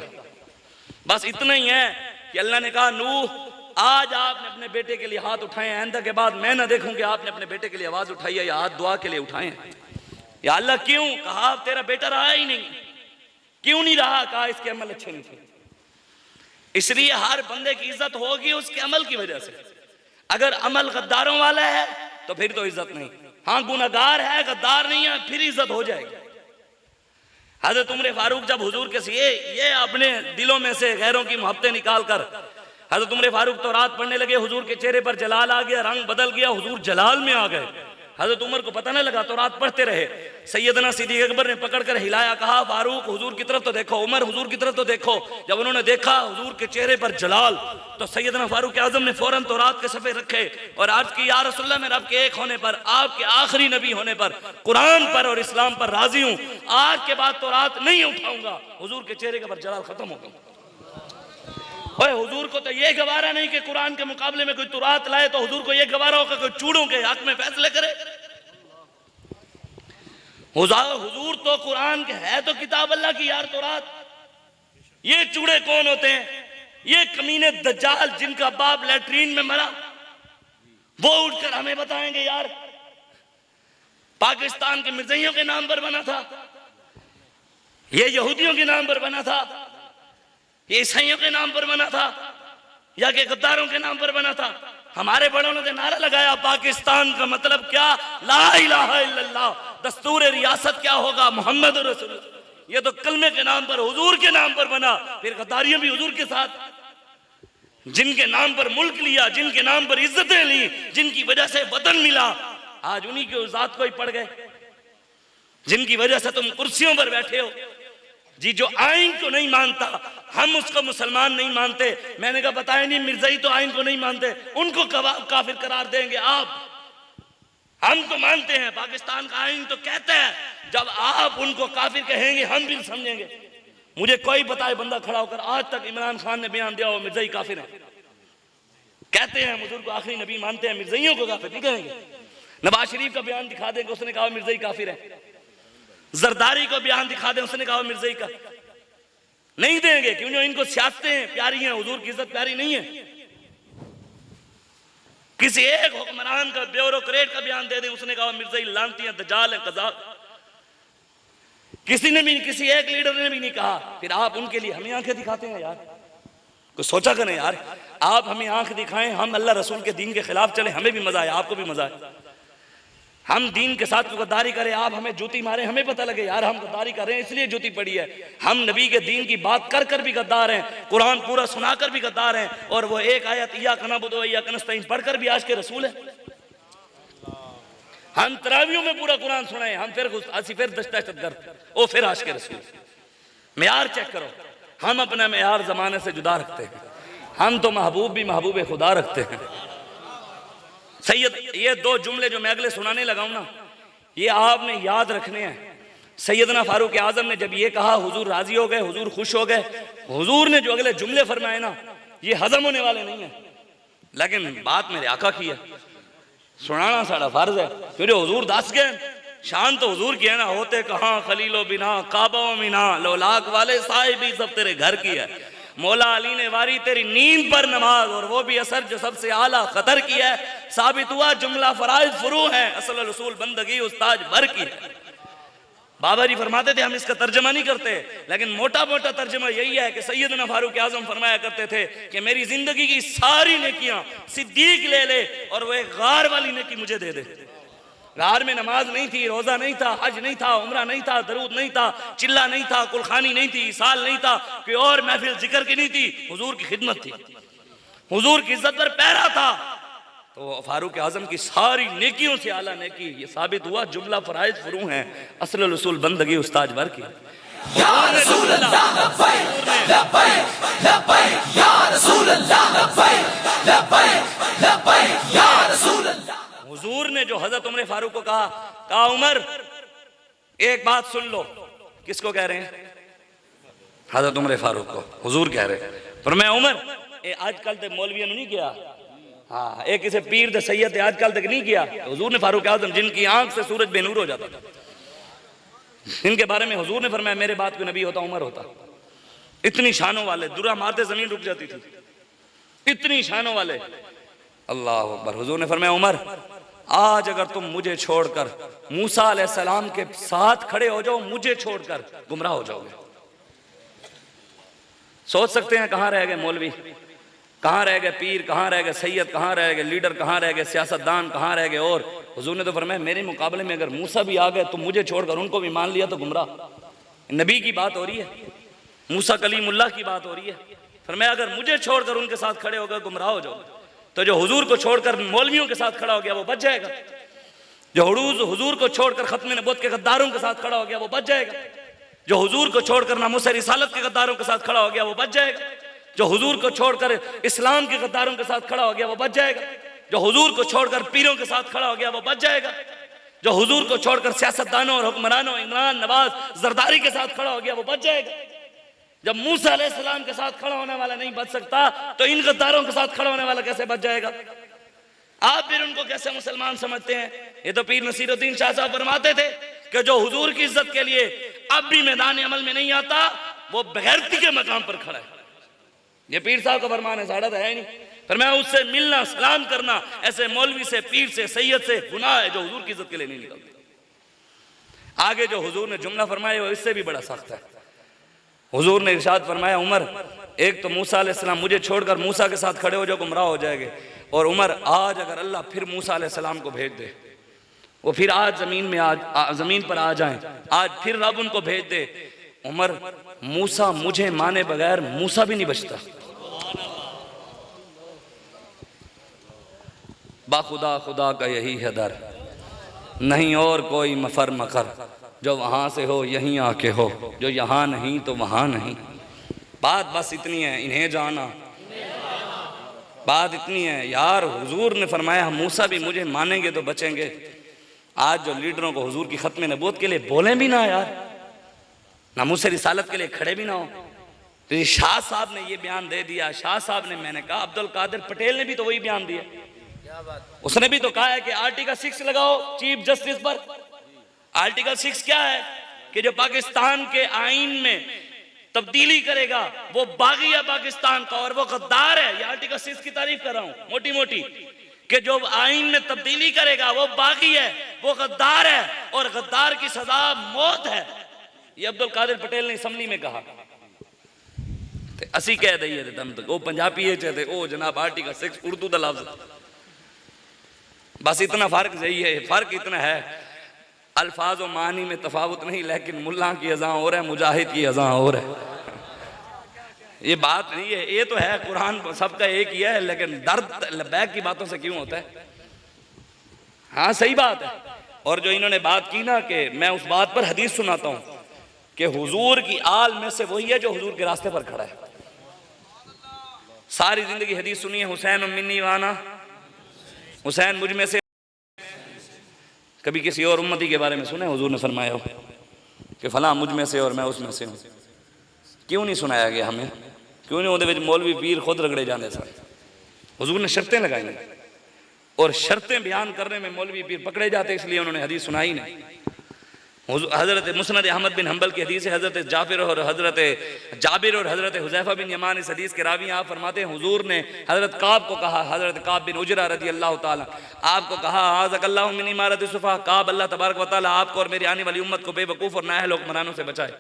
बस इतना ही है कि अल्लाह ने कहा नूह आज आपने अपने बेटे के लिए हाथ उठाए, आइंदा के बाद मैं ना देखूं कि आपने अपने बेटे के लिए आवाज उठाई है या हाथ दुआ के लिए उठाए हैं। या अल्लाह क्यों? कहा अब तेरा बेटा रहा ही नहीं। क्यों नहीं रहा? कहा इसके अमल अच्छे नहीं थे। इसलिए हर बंदे की इज्जत होगी उसके अमल की वजह से। अगर अमल गद्दारों वाला है तो फिर तो इज्जत नहीं, हाँ गुनाहगार है, गद्दार नहीं है, फिर इज्जत हो जाएगी। हज़रत उमर फारूक जब हुजूर के ये अपने दिलों में से गैरों की मोहब्बतें निकाल कर हज़रत उमर फारूक तो रात पढ़ने लगे, हुजूर के चेहरे पर जलाल आ गया, रंग बदल गया, हुजूर जलाल में आ गए। हज़रत उमर को पता न लगा तो रात पढ़ते रहे। सैयदना सिद्दीक़ अकबर ने पकड़कर हिलाया, कहा फारूक हुजूर की तरफ तो देखो, उमर हुजूर की तरफ तो देखो। जब उन्होंने देखा हुजूर के चेहरे पर जलाल, तो सैयदना फारूक आज़म ने फौरन तो रात के सफ़े रखे और आज की या रसूलल्लाह में रब के एक होने पर, आपके आखिरी नबी होने पर, कुरान पर और इस्लाम पर राजी हूँ, आज के बाद तो रात नहीं उठाऊंगा। हुजूर के चेहरे के पर जलाल खत्म हो गया। हुजूर को तो ये गवारा नहीं कि कुरान के मुकाबले में कोई तुरात लाए, तो हुजूर को ये गवारा होगा कोई चूड़ों के हक में फैसले करे। हुजूर तो कुरान के है तो किताब अल्लाह की यार तुरात। ये चूड़े कौन होते हैं? ये कमीने दज्जाल जिनका बाप लैट्रीन में मरा, वो उठकर हमें बताएंगे यार पाकिस्तान के मिर्जइयों के नाम पर बना था, ये यहूदियों के नाम पर बना था, ये ईसाइयों के नाम पर बना था, या कि गद्दारों के नाम पर बना था। हमारे बड़ों ने नारा लगाया पाकिस्तान का मतलब क्या, ला इलाहा इल्लल्लाह, दस्तूर रियासत क्या होगा, मोहम्मद रसूलुल्लाह। ये तो कलमे के नाम पर, हुजूर के नाम पर बना, फिर गद्दारियां भी हुजूर के साथ। जिनके नाम पर मुल्क लिया, जिनके नाम पर इज्जतें ली, जिनकी वजह से वतन मिला, आज उन्हीं के जात को ही पड़ गए। जिनकी वजह से तुम कुर्सियों पर बैठे हो। जी जो आइन को नहीं मानता, हम उसको मुसलमान नहीं मानते। मैंने कहा बताया नहीं, मिर्जाई तो आइन को नहीं मानते, उनको काफिर करार देंगे आप? हम तो मानते हैं, पाकिस्तान का आइन तो कहता है, जब आप उनको काफिर कहेंगे हम भी समझेंगे। मुझे कोई बताए बंदा खड़ा होकर, आज तक इमरान खान ने बयान दिया हो मिर्जाई काफिर है? कहते हैं हुजूर को आखिरी नबी मानते हैं, मिर्जाइयों को काफिर नहीं कहेंगे। नवाज शरीफ का बयान दिखा देंगे, उसने कहा मिर्जाई काफिर है। जरदारी को बयान दिखा दें, उसने कहा मिर्जाई का नहीं देंगे, क्यों? इनको सियासतें प्यारी हैं, हुजूर की इज्जत प्यारी नहीं है। किसी एक हुक्मरान का, ब्यूरोक्रेट का बयान दे दें, उसने कहा मिर्जाई लानती हैं, दजाल हैं, कज़ाब। किसी ने भी, किसी एक लीडर ने भी नहीं कहा। फिर आप उनके लिए हमें आंखें दिखाते हैं यार। कुछ सोचा करें यार, आप हमें आंख दिखाएं, हम अल्लाह रसूल के दीन के खिलाफ चले, हमें भी मजा आए, आपको भी मजा आए। हम दीन के साथ गद्दारी करें, आप हमें जूती मारे, हमें पता लगे यार हम गद्दारी कर रहे हैं इसलिए जूती पड़ी है। हम नबी के दीन की बात कर कर भी गद्दार हैं, कुरान पूरा सुनाकर भी गद्दार हैं, और वो एक आयत इय्याका नअबुदु व इय्याका नस्तईन पढ़कर भी आज के रसूल है। हम तरावियों में पूरा कुरान सुनाए, हम फिर दहशतगर्द, ओ फिर आज के रसूल। मेयार चेक करो, हम अपना मेयार जमाने से जुदा रखते हैं। हम तो महबूब भी महबूब खुदा रखते हैं। सैयद, ये दो जुमले जो मैं अगले सुनाने लगाऊं ना, ये आपने याद रखने हैं। सैयदना फारूक आजम ने जब ये कहा, हुजूर राजी हो गए, हुजूर खुश हो गए। हुजूर ने जो अगले जुमले फरमाए ना, ये हजम होने वाले नहीं है, लेकिन बात मेरे आका की है, सुनाना साड़ा फर्ज है। फिर हुजूर दस गए, शान तो हुजूर की है ना, होते कहाँ खलीलो बिना काबा मीना, लोलाक वाले साहिबी सब तेरे घर की है। मौला अली ने वारी तेरी नींद पर नमाज, और वो भी असर जो सबसे आला खतर की है। साबित हुआ जुमला फराइज फुरू है, असल रसूल बंदगी उस्ताज भर की है। बाबा जी फरमाते थे, हम इसका तर्जमा नहीं करते, लेकिन मोटा मोटा तर्जमा यही है कि सैयदना फारूक आजम फरमाया करते थे कि मेरी जिंदगी की सारी नेकियां सिद्दीक ले ले, और वो एक गार वाली नेकी मुझे दे दे। गार में नमाज नहीं थी, रोजा नहीं था, हज नहीं था, उम्रा नहीं था, दरूद नहीं था, चिल्ला नहीं था, कुलखानी नहीं थी, साल नहीं था, कोई और महफिल जिक्र की नहीं थी, हुजूर की खिदमत थी, हुजूर की इज्जत पर पैरा था। तो फारूक आजम की सारी नेकियों से आला नेकी, ये साबित हुआ जुमला फराइज फुरू हैं, असल रसूल बंदगी उस्ताज भर की। हुजूर ने जो हजरत उमर फारूक को कहा उमर एक बात सुन लो। किसको कह रहे हैं? हजरत उमर फारूक को हुजूर कह रहे हैं। पर मैं उमर आजकल तक मौलवियों ने नहीं किया, हाँ एक किसी पीर दे सैयद आजकल तक नहीं किया। हुजूर ने फारूक आजम जिनकी आंख से सूरज बेनूर हो जाता था, इनके बारे में हुजूर ने फरमाया मेरे बात कोई नबी होता उमर होता। इतनी शानों वाले, दुरा मारते जमीन रुक जाती थी, इतनी शानों वाले। अल्लाह अकबर। हुजूर ने फरमाया उमर आज अगर तुम मुझे छोड़कर मूसा अलैहिस्सलाम के साथ खड़े हो जाओ, मुझे छोड़कर गुमराह हो जाओगे। सोच सकते हैं कहां रह गए मौलवी, कहां रह गए पीर, कहां रह गए सैयद, कहां रह गए लीडर, कहां रह गए सियासतदान, कहां रह गए। और हुजूर ने तो फरमाया मेरे मुकाबले में अगर मूसा भी आ गए तो मुझे छोड़कर उनको भी मान लिया तो गुमराह। नबी की बात हो रही है, मूसा कलीमुल्लाह की बात हो रही है। फरमाया अगर मुझे छोड़कर उनके साथ खड़े हो गए गुमराह हो जाओगे। तो जो हुजूर को छोड़कर मौलवियों के साथ खड़ा हो गया वो बच जाएगा, जो हुजूर को छोड़कर खत्म नबूवत के गद्दारों के साथ खड़ा हो गया वो बच जाएगा, जो हुजूर को छोड़कर नामूस रिसालत के गद्दारों के साथ खड़ा हो गया वो बच जाएगा, जो हुजूर को छोड़कर इस्लाम के गद्दारों के साथ खड़ा हो गया वो बच जाएगा, जो हुजूर को छोड़कर पीरों के साथ खड़ा हो गया वो बच जाएगा, जो हुजूर को छोड़कर सियासतदानों और हुक्मरानों इमरान नवाज जरदारी के साथ खड़ा हो गया वो बच जाएगा। जब मूसा अलैहिस्सलाम के साथ खड़ा होने वाला नहीं बच सकता तो इन गद्दारों के साथ खड़ा होने वाला कैसे बच जाएगा? आप फिर उनको कैसे मुसलमान समझते हैं? ये तो पीर नसीरुद्दीन शाह साहब फरमाते थे कि जो हुजूर की इज्जत के लिए अब भी मैदान अमल में नहीं आता वो बेगैरती के मकाम पर खड़ा है। ये पीर साहब का फरमान है, साड़ा तो है नहीं। पर मैं उससे मिलना सलाम करना ऐसे मौलवी से, पीर से, सैयद से गुनाह है जो हुजूर की इज्जत के लिए नहीं निकलते। आगे जो हुजूर ने जुमला फरमाया वो इससे भी बड़ा सख्त है। हुजूर ने इरशाद फरमाया उमर एक तो मूसा अलैहिस्सलाम मुझे छोड़कर मूसा के साथ खड़े हो जाओ गुमराह हो जाएंगे, और उमर आज अगर अल्लाह फिर मूसा अलैहिस्सलाम को भेज दे, वो फिर आज जमीन पर आ जाएं, आज फिर रब उनको भेज दे उमर, मूसा मुझे माने बगैर मूसा भी नहीं बचता। बाखुदा खुदा का यही है दर, नहीं और कोई मफर मकर, जो वहाँ से हो यहीं आके हो, जो यहाँ नहीं तो वहाँ नहीं। बात बस इतनी है, इन्हें जाना, बात इतनी है यार। हुजूर ने फरमाया मूसा भी मुझे मानेंगे तो बचेंगे। आज जो लीडरों को हुजूर की खत्म नबूवत के लिए बोले भी ना यार, ना मुझसे रिसालत के लिए खड़े भी ना हो, तो ये शाह साहब ने ये बयान दे दिया। शाह साहब ने, मैंने कहा अब्दुल कादिर पटेल ने भी तो वही बयान दिया, उसने भी तो कहा है कि आर्टिकल 6 लगाओ चीफ जस्टिस पर। आर्टिकल 6 क्या है कि जो पाकिस्तान के आईन में तब्दीली करेगा वो बागी है पाकिस्तान का और वो गद्दार है। ये आर्टिकल 6 की तारीफ कर रहा हूं मोटी मोटी, कि जो आईन में तब्दीली करेगा वो बागी है, वो गद्दार है और गद्दार की सजा मौत है। ये अब्दुल कादिर पटेल ने असम्बली में कहा। असी कह दईए दम तक वो पंजाबी चाहते ओ जनाब आर्टिकल 6 उर्दू का लफ्ज, बस इतना फर्क यही है। फर्क इतना है, अल्फाज और मानी में तफावत नहीं, लेकिन मुल्ला की अज़ां और है, मुजाहिद की अज़ां और है। ये बात नहीं है, ये तो है कुरान सबका एक ही है, लेकिन दर्द लबैक की बातों से क्यों होता है। हाँ सही बात है। और जो इन्होंने बात की ना कि मैं उस बात पर हदीस सुनाता हूँ कि हुजूर की आल में से वही है जो हुजूर के रास्ते पर खड़ा है। सारी जिंदगी हदीस सुनी है, हुसैन मिन्नी वाना, हुसैन मुझ में से। कभी किसी और उम्मती के बारे में सुने हुजूर ने फरमाया हो कि फला मुझ में से और मैं उसमें से हूँ? क्यों नहीं सुनाया गया हमें? क्यों नहीं उहदे विच मौलवी पीर खुद रगड़े जाने सर? हुजूर ने शर्तें लगाई और शर्तें बयान करने में मौलवी पीर पकड़े जाते, इसलिए उन्होंने हदीस सुनाई नहीं। हज़रत मुस्नद अहमद बिन हम्बल की हदीस है, हज़रत जाबिर और हज़रत हुज़ैफा बिन यमान इस हदीस के रावी आप फरमाते हैं हुजूर ने हज़रत काब को कहा, हज़रत काब बिन उजरा रज़ी अल्लाह ताला आपको कहा आज़कल्लाहु मिन इमारत सुफ़ा, काब अल्लाह तबारक व तआला आपको और मेरी आने वाली उम्मत को बेवकूफ़ और नाअहल हुक्मरानों से बचाए।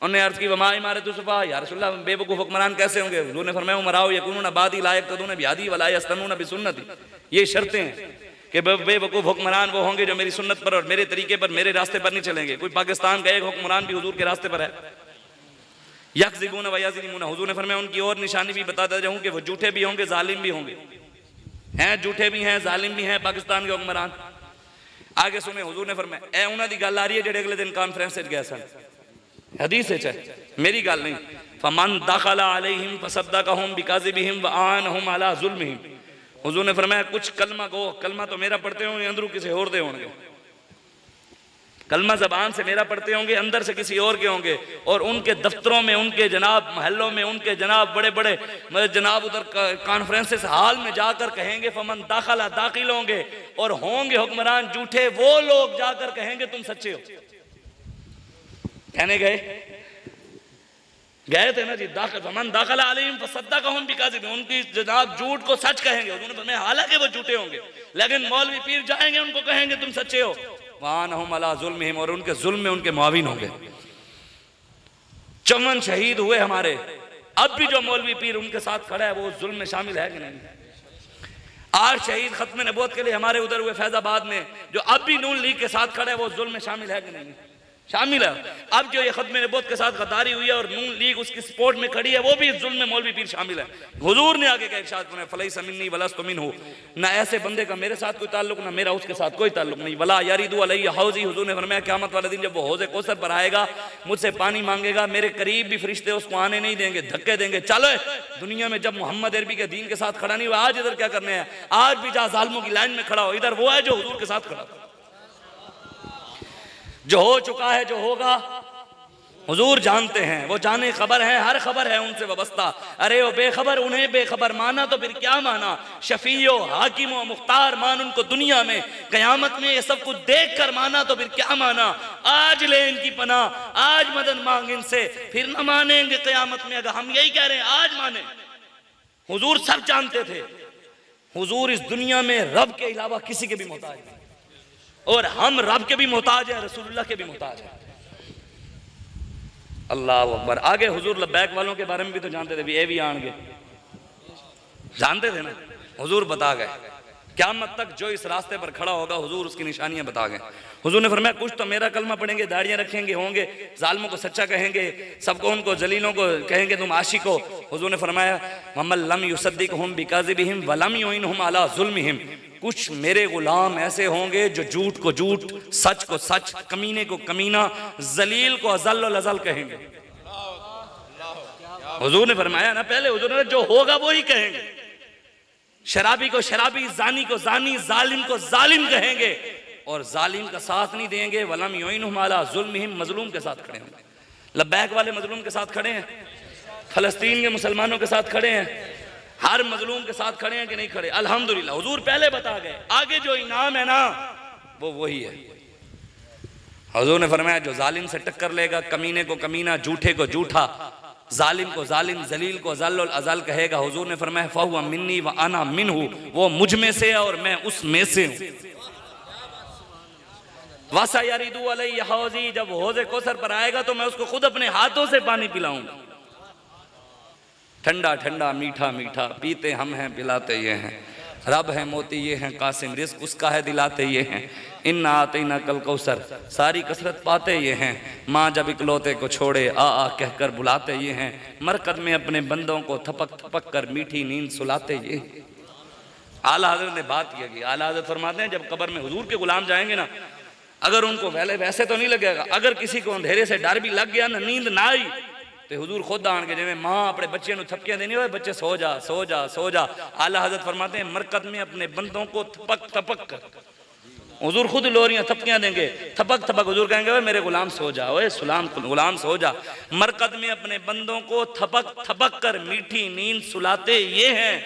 उन्होंने अर्ज़ की वमा इमारत सुफ़ा, या रसूलल्लाह बेवकूफ़ हुक्मरान कैसे होंगे? हुजूर ने फरमाया उमराओ यकूनून बादी ला यक़्तदून बिहदी वला यस्तनून बिसुन्नती। ये शर्तें हैं कि बेवकूफ़ हुक्मरान वो होंगे जो मेरी सुन्नत पर और मेरे तरीके पर, मेरे रास्ते पर नहीं चलेंगे। कोई पाकिस्तान का एक हुक्मरान भी हुजूर के रास्ते पर है। यकज़िबून व यज़लिमून, हुजूर ने फरमाया उनकी और निशानी भी बताता जाऊं कि वो झूठे भी होंगे, जालिम भी होंगे। हैं झूठे भी हैं, जालिम भी हैं पाकिस्तान के हुक्मरान। आगे सुने हुजूर ने फरमाया ए उन्हां दी गल आ रही है जेड़े अगले दिन कॉन्फ्रेंस में गए सन, हदीस है मेरी गल नहीं। फमन दखला अलैहिम फसद्दक़हुम बिकाज़िबिहिम व आनहुम अला ज़ुल्मिहिम। हुजूर ने फरमाया कुछ कलमा को, कलमा तो मेरा पढ़ते होंगे, अंदरों किसी और दे होंगे। कलमा जबान से मेरा पढ़ते होंगे, अंदर से किसी और के होंगे। और उनके दफ्तरों में, उनके जनाब महलों में, उनके जनाब बड़े बड़े जनाब उधर कॉन्फ्रेंसेस हॉल में जाकर कहेंगे फमन दाखिला, दाखिल होंगे और होंगे हुक्मरान झूठे, वो लोग जाकर कहेंगे तुम सच्चे हो। कहने गए थे ना जी, फमन दाखिला अलैहिम फसद्दक़हुम बिकाज़िबिहिम, उनकी जनाब झूठ को सच कहेंगे। उन्होंने फरमाया हालांकि वो झूठे होंगे, लेकिन मौलवी पीर जाएंगे उनको कहेंगे तुम सच्चे हो। वानहुम अला ज़ुल्मिहिम, और उनके जुल्म में उनके मुआविन होंगे। 54 शहीद हुए हमारे, अब भी जो मौलवी पीर उनके साथ खड़ा है वो जुल्म में शामिल है कि नहीं? 8 शहीद खत्म नबूवत के लिए हमारे उधर हुए फैजाबाद में, जो अब भी नून लीग के साथ खड़ा है वो जुल्म में शामिल है कि नहीं? शामिल है। अब जो ये खत्म नबूवत के साथ गद्दारी हुई है और नून लीग उसकी सपोर्ट में खड़ी है, वो भी जुल्म में मौलवी पीर शामिल है। हुजूर ने आगे का इरशाद फरमाया फलैसा मिन्नी वलस्तु मिन्हु, ना ऐसे बंदे का मेरे साथ कोई ताल्लुक, ना मेरा उसके साथ कोई ताल्लुक नहीं। वला यरिदु अलैहि हौज़ी, हुजूर ने फरमाया क़यामत वाले दिन जब वो हौज़े कौसर पर आएगा, मुझसे पानी मांगेगा, मेरे करीब भी फरिश्ते उसको आने नहीं देंगे, धक्के देंगे। चलो दुनिया में जब मोहम्मद अरबी के दीन के साथ खड़ा नहीं हुआ, आज इधर क्या करने हैं? आज भी जहाँ ज़ालिमों की लाइन में खड़ा हो, इधर वो है जो हुजूर के साथ खड़ा। जो हो चुका है, जो होगा हुजूर जानते हैं, वो जाने खबर है, हर खबर है उनसे वाबस्ता। अरे वो बेखबर, उन्हें बेखबर माना तो फिर क्या माना? शफीओ हाकिमो मुख्तार मान उनको दुनिया में, कयामत में ये सब कुछ देख कर माना तो फिर क्या माना? आज ले इनकी पनाह, आज मदद मांग इनसे, फिर न मानेंगे कयामत में। अगर हम यही कह रहे हैं आज माने। हुजूर सब जानते थे, हुजूर इस दुनिया में रब के अलावा किसी के भी मोहताज नहीं, और हम रब के भी मोहताज हैं, रसूलुल्लाह के भी मोहताज हैं। अल्लाह अकबर। आगे हुजूर लब्बैक वालों के बारे में भी तो जानते थे, भी ये भी आएंगे, जानते थे ना। हुजूर बता गए क़यामत तक जो इस रास्ते पर खड़ा होगा हुजूर उसकी निशानियां बता गए। हुजूर ने फरमाया कुछ तो मेरा कलमा पढ़ेंगे, दाढ़ियां रखेंगे, होंगे जालिमों को सच्चा कहेंगे, सबको उनको जलीलों को कहेंगे तुम आशिक हो। हुजूर ने फरमाया ममल लम युसद्दिकहुम बिकाज़िबिहिम वलम युइनहुम अला ज़ुल्मिहिम, कुछ मेरे गुलाम ऐसे होंगे जो झूठ को झूठ, सच को सच, कमीने को कमीना, जलील को अज़ल व लज़ल कहेंगे। हुजूर ने फरमाया ना, पहले हुजूर ने जो होगा वो ही कहेंगे, शराबी को शराबी, जानी को जानी, जालिम को जालिम कहेंगे और जालिम का साथ नहीं देंगे। वलम युइनहुम अला ज़ुल्मिहिम, मजलूम के साथ खड़े होंगे। लब्बैक वाले मजलूम के साथ खड़े हैं, फलस्तीन के मुसलमानों के साथ खड़े हैं, हर मजलूम के साथ खड़े हैं कि नहीं खड़े? अल्हम्दुलिल्लाह हुजूर पहले बता गए, आगे जो इनाम है ना वो वही है। हुजूर ने फरमाया जो जालिम से टक्कर लेगा, कमीने को कमीना, झूठे को झूठा, जालिम को जालिम, जलील को ज़ल अज़ल कहेगा, हुजूर ने फरमाया फ़हुवा मिन्नी व अना मिन्हु, वो मुझ में से है और मैं उस में से हूँ। वसा यरिदु अलैहि हौज़ी, जब हौज़े कौसर पर आएगा तो मैं उसको खुद अपने हाथों से पानी पिलाऊंगा। ठंडा ठंडा मीठा मीठा, पीते हम हैं पिलाते ये हैं, रब है मोती ये हैं कासिम, रिज़्क़ उसका है दिलाते ये हैं, इन्ना आतैना कल कौसर, सारी कसरत पाते ये हैं, माँ जब इकलौते को छोड़े आ आ कहकर बुलाते ये हैं, मरकत में अपने बंदों को थपक थपक कर मीठी नींद सुलाते ये। आला हज़रत ने बात किया कि आला हज़रत फरमाते हैं जब कब्र में हुजूर के गुलाम जाएंगे ना, अगर उनको वैसे तो नहीं लगेगा, अगर किसी को अंधेरे से डर भी लग गया ना, नींद ना आई तो हुजूर खुद आन के जिवें माँ अपने बच्चे को थपकियां देनी हो, बच्चे सो जा सो जा सो जा। आला हज़रत फरमाते हैं मरकत में अपने बंदों को थपक थपक कर, हुजूर खुद लोरियां थपकियां देंगे, थपक थपक हुजूर कहेंगे ओए मेरे गुलाम सो जा, ओए गुलाम सो जा। मरकत में अपने बंदों को थपक थपक कर मीठी नींद सुलाते ये हैं,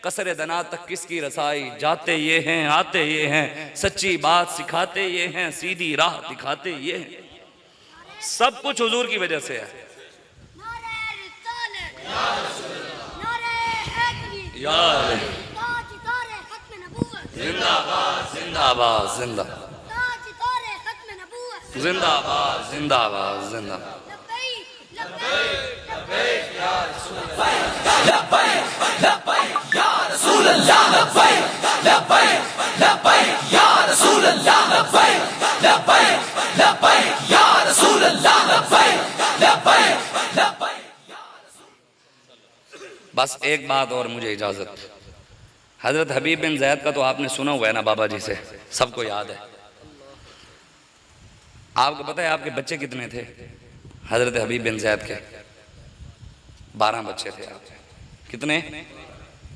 कसरे दना तक किसकी रसाई, जाते ये हैं आते ये हैं, सच्ची बात सिखाते ये हैं, सीधी राह दिखाते ये हैं। सब कुछ हुजूर की वजह से है। जिंदाबाद जिंदाबाद जिंदाबाद जिंदाबाद जिंदाबाद जिंदाबाद। बस एक बात और मुझे इजाजत, हजरत हबीब बिन ज़ैद का तो आपने सुना हुआ है ना, बाबा जी से सबको याद है। आपको पता है आपके बच्चे कितने थे? हजरत हबीब बिन ज़ैद के 12 बच्चे थे। आप कितने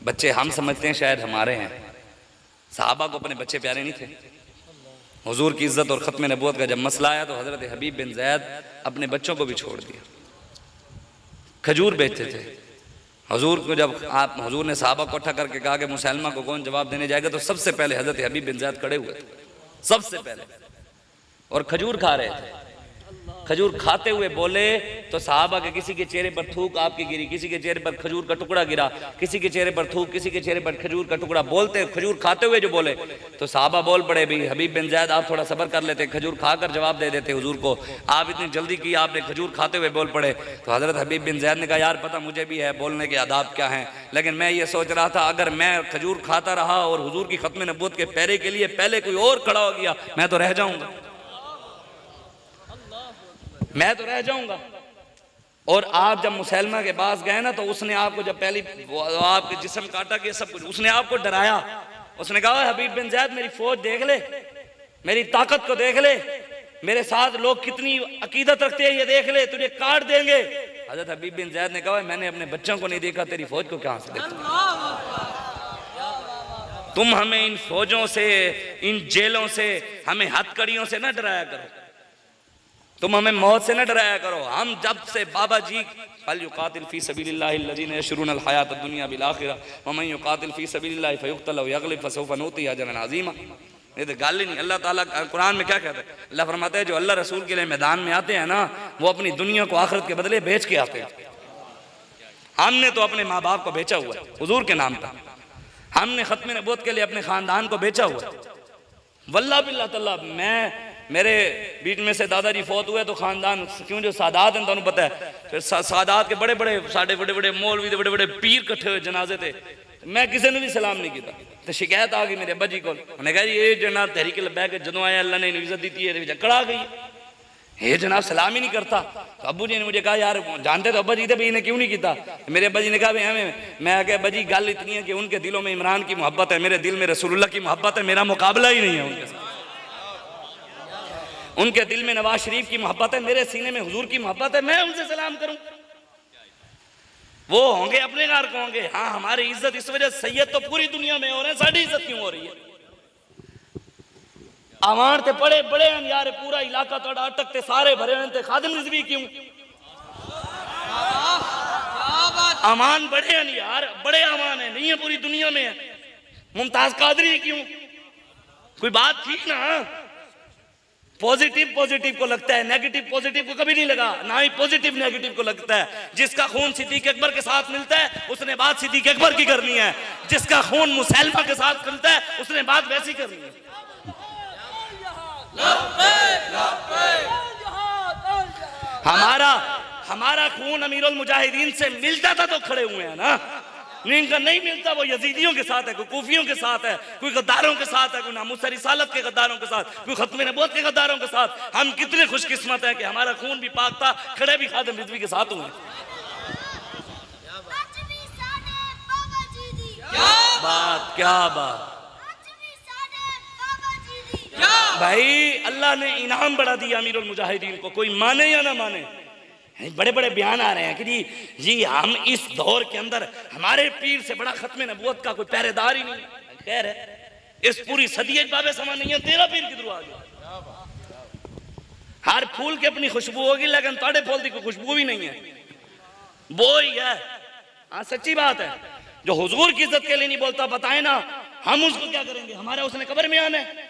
बच्चे? हम समझते हैं शायद हमारे हैं, सहाबा को अपने बच्चे प्यारे नहीं थे। हुजूर की इज्जत और ख़त्म नबूवत का जब मसला आया तो हजरत हबीब बिन ज़ैद अपने बच्चों को भी छोड़ दिया। खजूर बेचते थे। हुजूर को जब हुजूर ने सहाबा को इकट्ठा करके कहा कि मुसलमान को कौन जवाब देने जाएगा, तो सबसे पहले हजरत हबीब बिन ज़ैद खड़े हुए थे, सबसे पहले, और खजूर खा रहे थे। खजूर खाते हुए बोले तो सहाबा के किसी के चेहरे पर थूक आपकी गिरी, किसी के चेहरे पर खजूर का टुकड़ा गिरा, किसी के चेहरे पर थूक, किसी के चेहरे पर खजूर का टुकड़ा। बोलते खजूर खाते हुए जो बोले तो सहाबा बोल पड़े भी हबीब बिन ज़ैद आप थोड़ा सब्र कर लेते, खजूर खाकर जवाब दे देते हुजूर को, आप इतनी जल्दी की, आपने खजूर खाते हुए बोल पड़े। तो हजरत हबीब बिन ज़ैद ने कहा यार पता मुझे भी है बोलने के आदाब क्या हैं, लेकिन मैं ये सोच रहा था अगर मैं खजूर खाता रहा और हुजूर की ख़त्म नबूवत के पैरे के लिए पहले कोई और खड़ा हो गया मैं तो रह जाऊंगा, मैं तो रह जाऊंगा। और आप जब मुसलमा के पास गए ना तो उसने आपको जब पहली आपके जिस्म काटा कि सब कुछ, उसने आपको डराया। उसने कहा हबीब बिन ज़ैद मेरी फौज देख ले, मेरी ताकत को देख ले, मेरे साथ लोग कितनी अकीदत रखते हैं ये देख ले, तुझे काट देंगे। हजरत हबीब बिन ज़ैद ने कहा मैंने अपने बच्चों को नहीं देखा, तेरी फौज को कहां से देखा? तुम हमें इन फौजों से, इन जेलों से, हमें हथकड़ियों से ना डराया करो, तुम हमें मौत से न डराया करो। हम जब से बाबा जी फल युकातिल फी सबिलिल्लाहि अल्लज़ीना यशरून अल हयात दुनिया बिल आखिरा व मन युकातिल फी सबिलिल्लाहि फयुक्तल व यगलिब फसौफ नूती अजरन अज़ीमा। ये तो गाली नहीं, अल्लाह ताला कुरान में क्या कहता है? अल्लाह फरमाता है जो अल्लाह रसूल के लिए मैदान में आते हैं ना वो अपनी दुनिया को आखिरत के बदले बेच के आते हैं। हमने तो अपने माँ बाप को बेचा हुआ है हुजूर के नाम पर, हमने खत्म नबूवत के लिए अपने खानदान को बेचा हुआ है। वल्लाह बिल्लाह तल्ला, मैं मेरे बीच में से दादाजी फौत हुए तो खानदान क्यों जो सादात हैं तुम पता है, फिर सादात के बड़े बड़े साढ़े बड़े बड़े मौलवी बड़े बड़े पीर इकट्ठे हुए जनाजे थे, मैं किसी ने भी सलाम नहीं किया। तो शिकायत आ गई मेरे अब्बा जी को, उन्हें कहा जी ये जनाब तहरीक लब्बैक जदों आया अल्लाह ने इज्जत दी है कड़ा गई, ये जनाब सलाम ही नहीं करता। तो अब्बू जी ने मुझे कहा यार जानते तो अब्बा जी थे भाई इन्हें क्यों नहीं किया। मेरे अब्बा जी ने कहा भाई हमें, मैं क्या अब्बा जी गल इतनी है कि उनके दिलों में इमरान की मोहब्बत है, मेरे दिल में रसूलुल्लाह की मोहब्बत है, मेरा मुकाबला ही नहीं है उनके साथ। उनके दिल में नवाज शरीफ की मोहब्बत है, मेरे सीने में हुजूर की मोहब्बत है, मैं उनसे सलाम करूं। वो होंगे अपने घर को होंगे। हाँ हमारी इज्जत इस वजह से सैयद तो पूरी दुनिया में हो रहे हैं, साड़ी इज्जत क्यों हो रही है? आवान थे बड़े बड़े यार, पूरा इलाका थोड़ा अटकते सारे भरे हुए थे, खादिम रिजवी क्यों? अमान बड़े हैं यार, बड़े अमान है, नहीं है पूरी दुनिया में है। मुमताज कादरी क्यों? कोई बात थी ना। पॉजिटिव पॉजिटिव को लगता है, नेगेटिव पॉजिटिव को कभी नहीं लगा, ना ही पॉजिटिव नेगेटिव को लगता है। जिसका खून सिद्दीक अकबर के साथ मिलता है उसने बात सिद्दीक अकबर की करनी है, जिसका खून मुसैलमा के साथ मिलता है उसने बात वैसी करनी है। हमारा खून अमीरुल मुजाहिदीन से मिलता था तो खड़े हुए हैं ना, इनका नहीं मिलता वो यजीदियों के साथ है, कोई कूफियों के साथ है, कोई गद्दारों के साथ है, कोई नामुस रिसालत के गद्दारों के साथ, कोई खत्म नबूवत के गद्दारों के साथ। हम कितने खुशकिस्मत हैं कि हमारा खून भी पाक था, खड़े भी खादिम रिजवी के साथ हुए। क्या बात भाई, अल्लाह ने इनाम बढ़ा दिया अमीरुल मुजाहिदीन को, कोई माने या ना माने। बड़े बड़े बयान आ रहे हैं कि जी हम इस दौर के अंदर हमारे पीर से बड़ा खत्म नबूवत का कोई पहरेदार ही नहीं। खैर है, इस पूरी सदी बाबे समा नहीं है, तेरा पीर किधर आ गया? हर फूल की अपनी खुशबू होगी, लेकिन ताड़े फूल की कोई खुशबू भी नहीं है। वो ही है। हाँ सच्ची बात है, जो हुजूर की इज्जत के लिए नहीं बोलता, बताए ना हम उसको क्या करेंगे? हमारे उसने कब्र में आना है,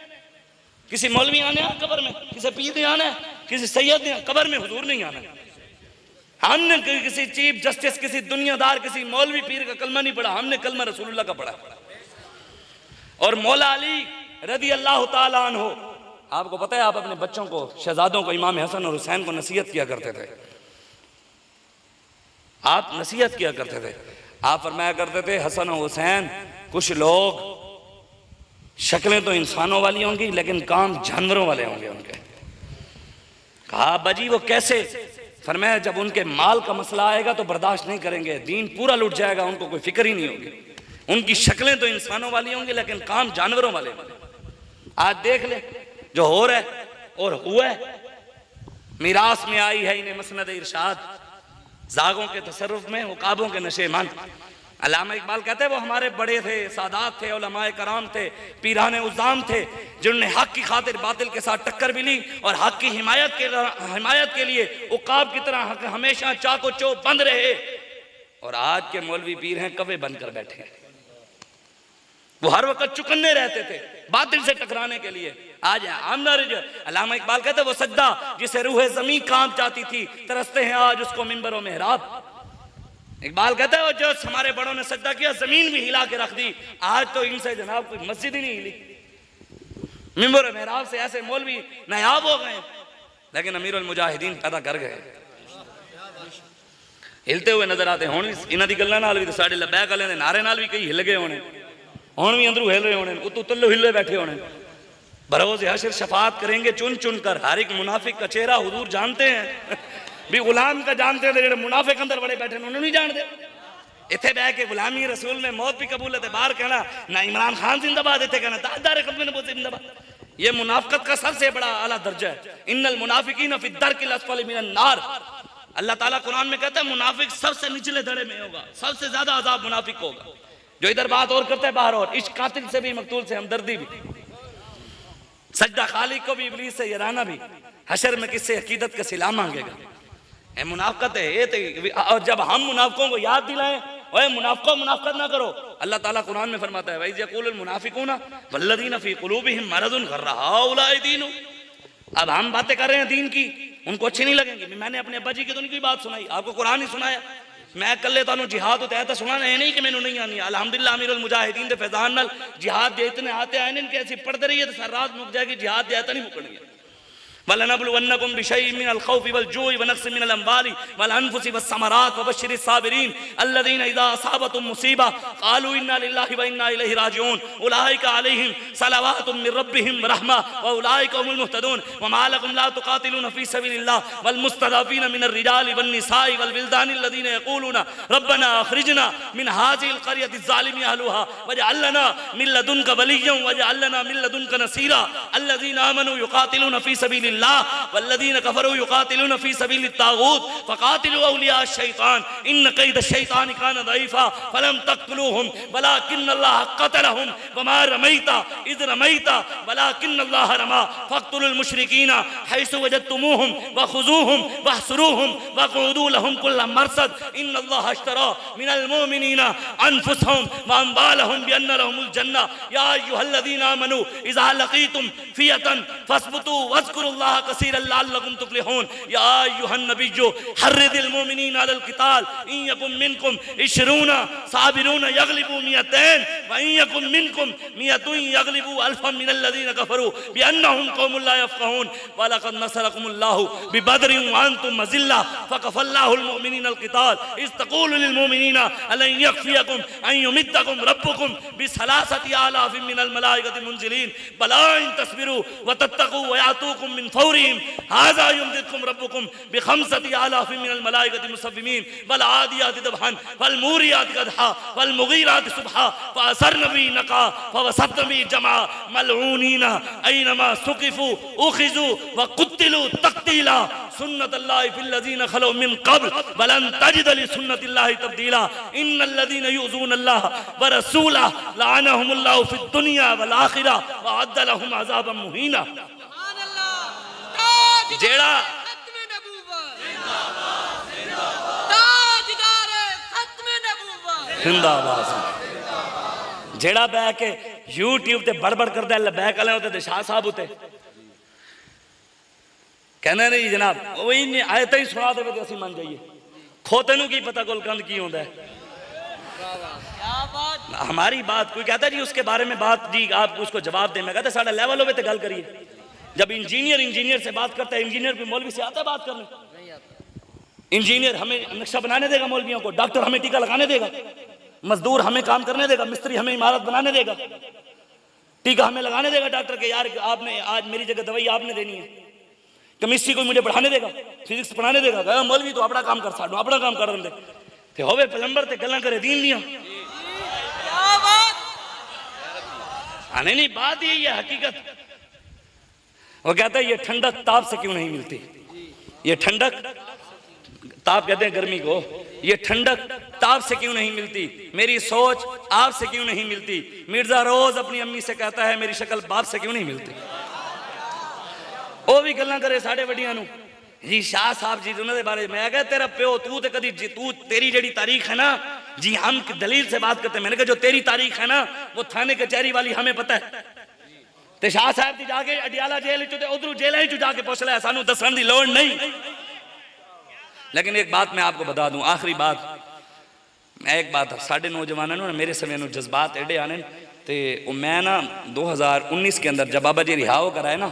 किसी मौलवी आने है कब्र में, किसी पीर ने आना है, किसी सैयद ने, कब्र में हुजूर नहीं आना। हमने किसी चीफ जस्टिस, किसी दुनियादार, किसी मौलवी पीर का कलमा नहीं पढ़ा, हमने कलमा रसूलुल्लाह का पढ़ा। और मौला अली रदी अल्लाह ताला अन्हु, आपको पता है आप अपने बच्चों को, शहजादों को, इमाम हसन और हुसैन को नसीहत किया करते थे। आप नसीहत किया करते थे, आप फरमाया करते थे हसन और हुसैन कुछ लोग शक्लें तो इंसानों वाली होंगी लेकिन काम जानवरों वाले होंगे उनके। कहा बजी वो कैसे? फरमाया जब उनके माल का मसला आएगा तो बर्दाश्त नहीं करेंगे, दीन पूरा लुट जाएगा, उनको कोई फिक्र ही नहीं होगी। उनकी शक्लें तो इंसानों वाली होंगी लेकिन काम जानवरों वाले होंगे। आज देख ले जो हो रहा है और हुआ है। मीरास में आई है इन्हें मसनद इरशाद, जागों के तसर्रुफ में उकाबों के नशे मन। अल्लामा इकबाल कहते हैं वो हमारे बड़े थे, सादात थे, उलमाए कराम थे, पीराने उज़ाम थे, जिन्होंने हक की खातिर बातिल के साथ टक्कर भी ली और हक की हिमायत के लिए उकाब की तरह हक हमेशा चाको चौ बंद रहे। और आज के मौलवी पीर हैं कवे बनकर बैठे, वो हर वक्त चुकन्ने रहते थे बातिल से टकराने के लिए। आज अल्लामा इकबाल कहते हैं वो सज्दा जिसे रूह ज़मीं कांप जाती थी, तरसते हैं आज उसको मिंबर और मेहराब। इकबाल कहता है वो जो हमारे बड़ों ने सज्दा किया जमीन भी हिला के रख दी। आज तो इनसे जनाब कोई मस्जिद ही नहीं हिली। मिंबर और मेहराब से ऐसे मौलवी नायाब हो गए, लेकिन अमीरुल मुजाहिदीन पैदा कर गए, हिलते हुए नजर आते। हुण इन्हां दी गल्लां नाल भी ते साडे लबैक वाले दे नारे नाल भी कई हिल गए होने, हुण भी अंदरों हिल रहे होने, उतों तल्लो हिले बैठे होने। बरोज़ हशर शफाअत करेंगे चुन चुन कर, हर एक मुनाफिक का चेहरा हुजूर जानते हैं भी, गुलाम का जानते हैं, जो मुनाफिक अंदर बड़े बैठे उन्होंने नहीं जानते। इतने बह के गुलामी रसूल में मौत भी कबूल है, बाहर कहना ना इमरान खान जिंदाबाद, इतने कहना ताजदार खत्म नबूवत जिंदाबाद। ये मुनाफिकत का सबसे बड़ा आला दर्जा है। इन्नल मुनाफिकीन फी दरकिल अस्फली मिनन नार। अल्लाह ताला कुरान में कहता है मुनाफिक सबसे निचले धड़े में होगा, सबसे ज्यादा अजाब मुनाफिक होगा। जो इधर बात और करता है बाहर और, इश्क कातिल से भी, मकतूल से हमदर्दी भी, सजदा खालिक को भी, इब्लीस से यराना भी, हशर में किससे अकीदत का सिला मांगेगा। मुनाफिकत है ये तो। और जब हम मुनाफिकों को याद दिलाएं, ओए मुनाफिकों मुनाफिकत ना करो, अल्लाह ताला कुरान में फरमाता है वैज़ यक़ूलुल मुनाफिकूना वल्लज़ीना फ़ी क़ुलूबिहिम मरज़ुन ग़र्र हाउलाइ दीनु। अब हम बातें कर रहे हैं दीन की, उनको अच्छी नहीं लगेंगी। मैंने अपने अब्बा जी की तो नहीं कोई बात सुनाई, आपको कुरान ही सुनाया। मैं कल तुहानू जिहाद होता है तो सुना नहीं कि मैंने नहीं आनी। अल्हम्दुलिल्लाह अमीरुल मुजाहिदीन दे फैज़ान नाल जिहाद दे इतने आते आए इनके ऐसी पढ़ते रहिए तो सारी रात मुक जाएगी, जिहाद दे आते नहीं मुकणगे। वलनब्लुवन्नकुम बिशैइन मिनल खौफि वल जूइ व नक्सिन मिनल अम्वालि वल अनफुसि वस समरात व बश्शिरिस साबिरीन अल्लज़ीना इज़ा असाबतहुम मुसीबा क़ालू इन्ना लिल्लाहि व इन्ना इलैहि राजिऊन उलाइका अलैहिम सलवातुम मिर रब्बिहिम व रहमा व उलाइका हुमुल मुहतदून व मा लकुम ला तुक़ातिलूना फ़ी सबीलिल्लाह वल मुस्तज़अफ़ीना मिनर रिजालि वन निसाइ वल विल्दानि अल्लज़ीना यक़ूलूना रब्बना अख़रिजना मिन हाज़िहिल क़रयति ज़ालिमि अहलुहा वजअल लना मिन लदुनका वलिय्यन वजअल लना मिन लदुनका नसीरा अल्लज़ीना आमनू युक़ातिलूना फ़ी सबीलिल्लाह वल्लज़ीना कफ़रू युक़ातिलूना फ़ी सबीलित ताग़ूत फ़क़ातिलू औलिया अश-शैतान इन्न कैद अश-शैतानि कान ज़ईफ़ा फलम तक़्तुलूहुम वलाकिन्नल्लाह क़तलहुम वमा रमैता इज़ रमैता वलाकिन्नल्लाह रमा फ़क़्तुलुल मुशरिकीना हैसु वजदतुमूहुम वख़ुज़ूहुम वहसुरूहुम वक़ऊदू लहुम कुल्ल मरसद इन्नल्लाह अश्तरा मिनल मुमिनीना अनफुसहुम व अम्वालहुम बिअन्न लहुमुल जन्नह या अय्युहल्लज़ीना आमनू इज़ा लक़ीतुम फ़ियतन फ़स्बुतू वज़्कुरुल्लाह कसीरन लअल्लकुम तुफ़्लिहून या अय्युहन नबिय्यु हर्रिदिल मुमिनीना अलल क़िताल इन यकुम मिनकुम 20 साबिरून यग़लिबू मियतैन व इन यकुम मिनकुम मियतुन यग़लिबू अल्फन मिनल्लज़ीना कफ़रू बिअन्नहुम क़ौमुन ला यफ़क़हून व लक़द नसरकुमुल्लाहु बिबद्रिन व अंतुम मज़िल्ला फ़कफ़ल्लाहुल मुमिनीनल क़िताल इज़ तक़ूलु लिल मुमिनीना अलन यक्फ़ियकुम अन युमिद्दकुम रब्बुकुम बिसलासति आलाफ़िन मिनल मलाइकति मुनज़िलीन बला इन तस्बिरू व तत्तक़ू व यातूकुम मिन फ़ौरिहिम हाज़ा युमदिदकुम रब्बुकुम बिख़म्सति आलाफ़िन मिनल मलाइकति मुसव्विमीन वल आदियाति दबहन वल मूरियाति क़दहा वल मुग़ीराति सुबहा फ़असरन बिही नक़ा फ़वसतन बिही जमा मलऊनीना ऐनमा सुक़िफ़ू उख़िज़ू व क़ुत्तिलू तक़तीला सुन्नतल्लाहि फ़िल्लज़ीना ख़लौ मिन क़ब्ल वलन तजिद लिसुन्नतिल्लाहि तब्दीला इन्नल्लज़ीना युज़ूनल्लाह व रसूलहु लअनहुमुल्लाहु फ़िद दुनिया वल आख़िरह व अद्द लहुम अज़ाबन मुहीना। जेड़ा जिंदाबाद जेड़ा बह के यूट्यूब ते बड़बड़ करदा है लबैक वाले होते ते शाह साहब होते कहना नहीं जनाब वही नहीं आए तो ही सुना दे तो असं मन जाइए खोते नू की पता गुलकंद की होता है। हमारी बात कोई कहता है जी उसके बारे में बात जी आप उसको जवाब दें मैं कहता साढ़ा लेवल हो तो गल करिए। जब इंजीनियर से बात करता है इंजीनियर भी मौलवी से आता है बात करने। इंजीनियर हमें नक्शा बनाने देगा मौलवियों को, डॉक्टर हमें टीका लगाने देगा, मजदूर हमें काम करने देगा, मिस्त्री हमें इमारत बनाने देगा, टीका हमें लगाने देगा डॉक्टर के यार आपने आज मेरी जगह दवाई आपने देनी है, केमिस्ट्री को मुझे पढ़ाने देगा, फिजिक्स पढ़ाने देगा। मौलवी तो अपना काम कर साडो अपना काम कर रहे थे होवे प्लम्बर ते गल्लां करे दीन दियां। आने नहीं बात यही है हकीकत। वो कहता है ये ठंडक ताप से क्यों नहीं मिलती, ये ठंडक ताप कहते हैं गर्मी को, ये ठंडक ताप से क्यों नहीं मिलती, मेरी सोच आपसे क्यों नहीं मिलती। मिर्जा रोज अपनी अम्मी से कहता है मेरी शक्ल बाप से क्यों नहीं मिलती। वो भी गल्लां करे साढ़े वड्डियां नू जी शाह साहब जी उन्होंने बारे में मैं कहा तेरा प्यो तू तो कदी तू तेरी जड़ी तारीख है ना जी हम दलील से बात करते हैं। मैंने कहा जो तेरी तारीख है ना वो थाने कचहरी वाली हमें पता है। ते शाह साहब दी जाके अडियाला जेल उधर जेल जाके पूछ लिया सानू दसन की लोड़ नहीं। लेकिन एक बात मैं आपको बता दूं आखिरी बात, मैं एक बात साढ़े नौजवानों ने मेरे समय जज्बात एडे आने ते मैं ना 2019 के अंदर जब बाबा जी रिहा होकर आए ना,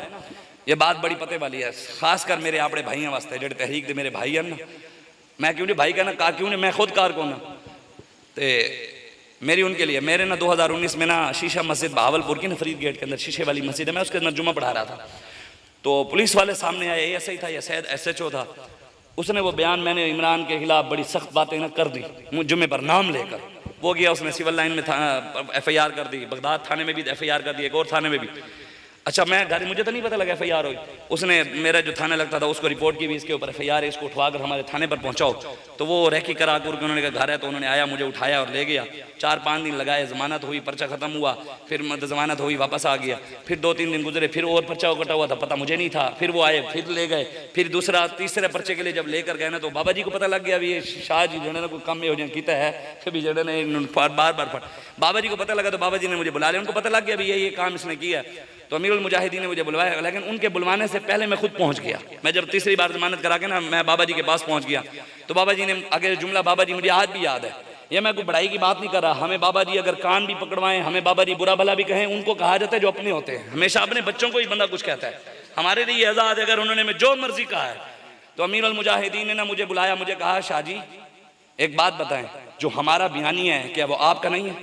ये बात बड़ी पते वाली है खासकर मेरे अपने भाइयों वास्ते जेडे तहरीक दे मेरे भाई हैं ना। मैं क्यों नहीं भाई कहना कार क्यों नहीं मैं खुद कार को ना ते मेरी उनके लिए मेरे ना 2019 में ना शीशा मस्जिद बहावलपुर की ना फरीद गेट के अंदर शीशे वाली मस्जिद है, मैं उसके अंदर जुम्मा पढ़ा रहा था तो पुलिस वाले सामने आए, ASI था या शायद SHO था, उसने वो बयान मैंने इमरान के खिलाफ बड़ी सख्त बातें ना कर दी जुम्मे पर नाम लेकर। वो गया उसने सिविल लाइन में FIR कर दी, बगदाद थाने में भी FIR कर दी, एक और थाने में भी। अच्छा मैं घर मुझे तो नहीं पता लगा FIR हुई, उसने मेरा जो थाना लगता था उसको रिपोर्ट की भी इसके ऊपर FIR है, इसको उठवाकर हमारे थाने पर पहुंचाओ। तो वो रैकी करा कर उन्होंने कहा घर है तो उन्होंने आया मुझे उठाया और ले गया। 4-5 दिन लगाए, जमानत हुई, पर्चा खत्म हुआ, फिर जमानत हुई वापस आ गया, फिर 2-3 दिन गुजरे, फिर और पर्चा कटा हुआ था पता मुझे नहीं था, फिर वो आए फिर ले गए, फिर दूसरा तीसरे पर्चे के लिए जब लेकर गए ना तो बाबा जी को पता लग गया अभी ये शाह जी जड़े ना कोई कम हो जाए किता है कभी जड़े ने बार बार बाबा जी को पता लगा तो बाबा जी ने मुझे बुला लिया, उनको पता लग गया अभी ये काम इसने किया। तो अमीरुल मुजाहिदीन ने मुझे बुलवाया, लेकिन उनके बुलवाने से पहले मैं खुद पहुंच गया। मैं जब तीसरी बार जमानत करा के ना मैं बाबा जी के पास पहुंच गया तो बाबा जी ने आगे जुमला बाबा जी मुझे आज भी याद है, ये मैं कोई बड़ाई की बात नहीं कर रहा, हमें बाबा जी अगर कान भी पकड़वाएं, हमें बाबा जी बुरा भला भी कहें, उनको कहा जाता है जो अपने होते हैं। हमेशा अपने बच्चों को ही बंदा कुछ कहता है, हमारे लिए आज़ाद है, अगर उन्होंने जो मर्जी कहा है। तो अमीर अल मुजाहिदीन ने ना मुझे बुलाया, मुझे कहा शाह जी एक बात बताएं, जो हमारा बयानी है क्या वो आपका नहीं है?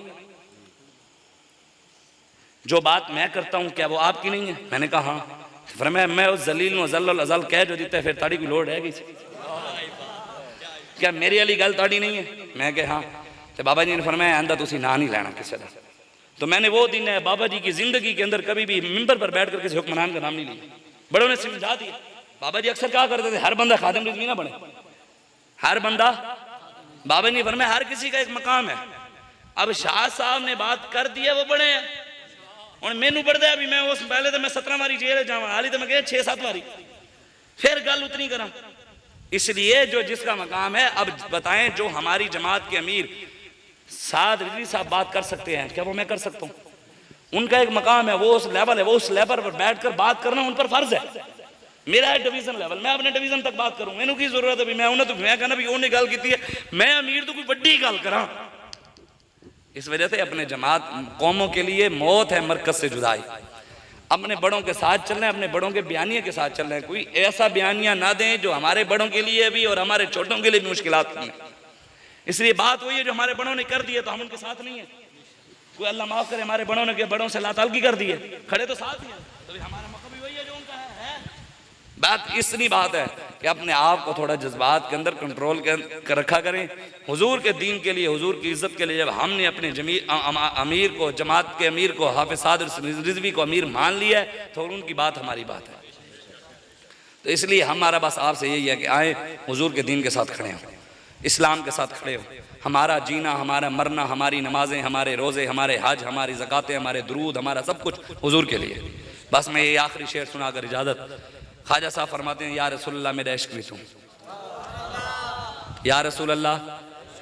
जो बात मैं करता हूं क्या वो आपकी नहीं है? मैंने कहा हाँ। फरमाया मैं उस जलील व जल्ल अज़ल कह जो दिता है, फिर ताड़ी की लोड़ है क्या मेरी वाली गल ताड़ी नहीं है? मैं कहा हाँ। तो बाबा जी ने फरमाया आंदा तुसी ना नहीं लेना किसी का। तो मैंने वो दिन है बाबा जी की जिंदगी के अंदर कभी भी मिंबर पर बैठ कर किसी हुक्मरान का नाम नहीं लिया। बड़ों ने समझा दिया। बाबा जी अक्सर क्या करते थे, हर बंदा खादिम रिज़वी ना बने, हर बंदा, बाबा जी ने फरमाया हर किसी का एक मकाम है। अब शाह साहब ने बात कर दी है, वो बड़े हैं, और मैनू पढ़ता है भी मैं उस पहले तो मैं 17 बारी जेल जावा, हाली तो मैं गया 6-7 बारी, फिर गल उतनी करा। इसलिए जो जिसका मकाम है, अब बताएं जो हमारी जमात के अमीर साद रिजवी साहब बात कर सकते हैं, क्या वो मैं कर सकता हूँ? उनका एक मकाम है, वो उस लेवल है, वो उस लेवल पर बैठकर बात करना उन पर फर्ज है। मेरा है डिवीजन लेवल, मैं अपने डिवीजन तक बात करूं, मैनू की जरूरत है भी मैं उन्हें तो मैं कहना भी उन्हें गल की है, मैं अमीर तो कोई बड़ी गल करा। इस वजह से अपने जमात कौमों के लिए मौत है मरकज से जुदाई। अपने बड़ों के साथ चलना है, अपने बड़ों के बयानिया के साथ चलना है। कोई ऐसा बयानिया ना दें जो हमारे बड़ों के लिए भी और हमारे छोटों के लिए भी मुश्किलात में। इसलिए बात वही है जो हमारे बड़ों ने कर दी है तो हम उनके साथ नहीं है। कोई अल्लाह माफ करे हमारे बड़ों ने बड़ों से लातालगी कर दी है, खड़े तो साथ ही है, तो हमारा मौका भी वही है जो उनका है। बात इतनी बात है कि अपने आप को थोड़ा जज्बात के अंदर कंट्रोल कर रखा करें। हुजूर के दीन के लिए, हुजूर की इज्जत के लिए जब हमने अपने अमीर को, जमात के अमीर को, हाफिज साद रिजवी को अमीर मान लिया है तो उनकी बात हमारी बात है। तो इसलिए हमारा बस आपसे यही है कि आए हुजूर के दीन के साथ खड़े हों, इस्लाम के साथ खड़े हो। हमारा जीना, हमारा मरना, हमारी नमाजें, हमारे रोज़े, हमारे हज, हमारी ज़कातें, हमारे दुरूद, हमारा सब कुछ हुजूर के लिए। बस मैं ये आखिरी शेर सुनाकर इजाज़त। ख्वाजा साहब फरमाते हैं या रसूलल्लाह मेरा इश्क भी तू, या रसूलल्लाह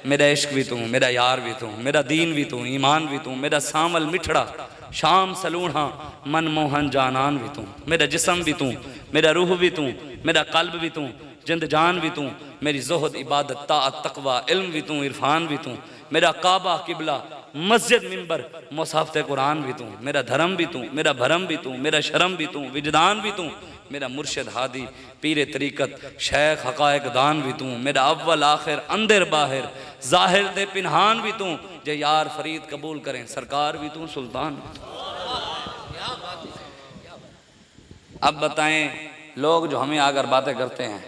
मेरा इश्क भी तू, मेरा यार भी तू, मेरा दीन भी तू, ईमान भी तू, मेरा सामल मिठड़ा शाम सलूढ़ा मनमोहन जानान भी तू, मेरा जिस्म भी तू, मेरा रूह भी तू, मेरा कल्ब भी तू, जिंद जान भी तू, मेरी ज़ुहद इबादत ताअत तक़वा इल्म भी तू, इरफान भी तू, मेरा काबा किबला मस्जिद मिंबर मुसहफ़ कुरान भी तू, मेरा धर्म भी तू, मेरा भरम भी तू, मेरा शर्म भी तू, विजदान भी तू, मेरा मुर्शिद हादी पीर तरीक़त शेख हक़ाइक़ दान भी तू, मेरा अव्वल आखिर अंदर बाहिर ज़ाहिर दे पिनहान भी तू, जे यार फरीद कबूल करें सरकार भी तू, सुल्तान। अब बताएं लोग जो हमें आकर बातें करते हैं,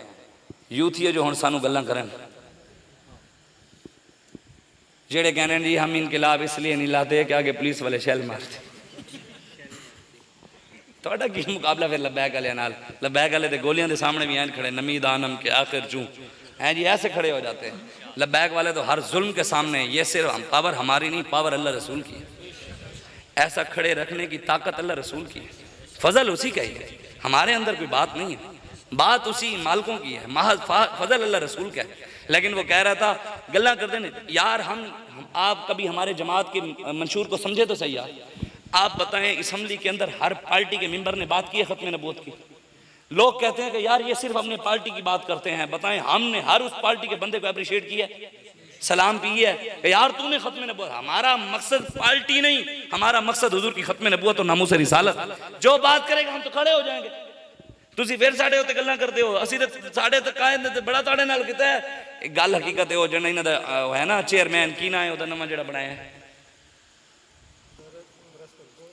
यूथिए जो हुण सानू गल्लां करन, जेड़े कहने जी हम इनकलाब इसलिए नहीं लाते कि आगे पुलिस वाले शैल मारते। थोड़ा की मुकाबला फिर लब्बैक वाले नाल? लब्बैक वाले तो गोलियां के सामने भी ऐन खड़े, नमी दानम के आखिर चूं हैं जी, ऐसे खड़े हो जाते हैं। लब्बैक वाले तो हर जुल्म के सामने, ये सिर्फ पावर हमारी नहीं, पावर अल्लाह रसूल की है। ऐसा खड़े रखने की ताकत अल्लाह रसूल की है, फजल उसी का ही है, हमारे अंदर कोई बात नहीं है, बात उसी मालिकों की है, महज फजल अल्लाह रसूल का है। लेकिन वो कह रहा था गल्ला करते नहीं यार, हम आप कभी हमारे जमात के मंशूर को समझे तो सही यार। आप बताएं असम्बली के अंदर हर पार्टी के मेंबर ने बात की है खत्म नबूवत की। लोग कहते हैं कि यार ये सिर्फ अपने पार्टी की बात करते हैं। बताएं हमने हर उस पार्टी के बंदे को अप्रिशिएट किया, सलाम की है कि यार तूने खत्म नबूवत। हमारा मकसद पार्टी नहीं, हमारा मकसद हुजूर की खत्म नबूवत और नामूस रिसालत। जो बात करेगा हम तो खड़े हो जाएंगे। तुसी फिर साढ़े उत्ते गल्लां करते हो, असी तो साढ़े तक कायदे बड़ा ताड़े नाल कीता है। गल हकीकत है, वो जना इन्हां दा है ना चेयरमैन की ना है ओदा नवां जेड़ा बनाया है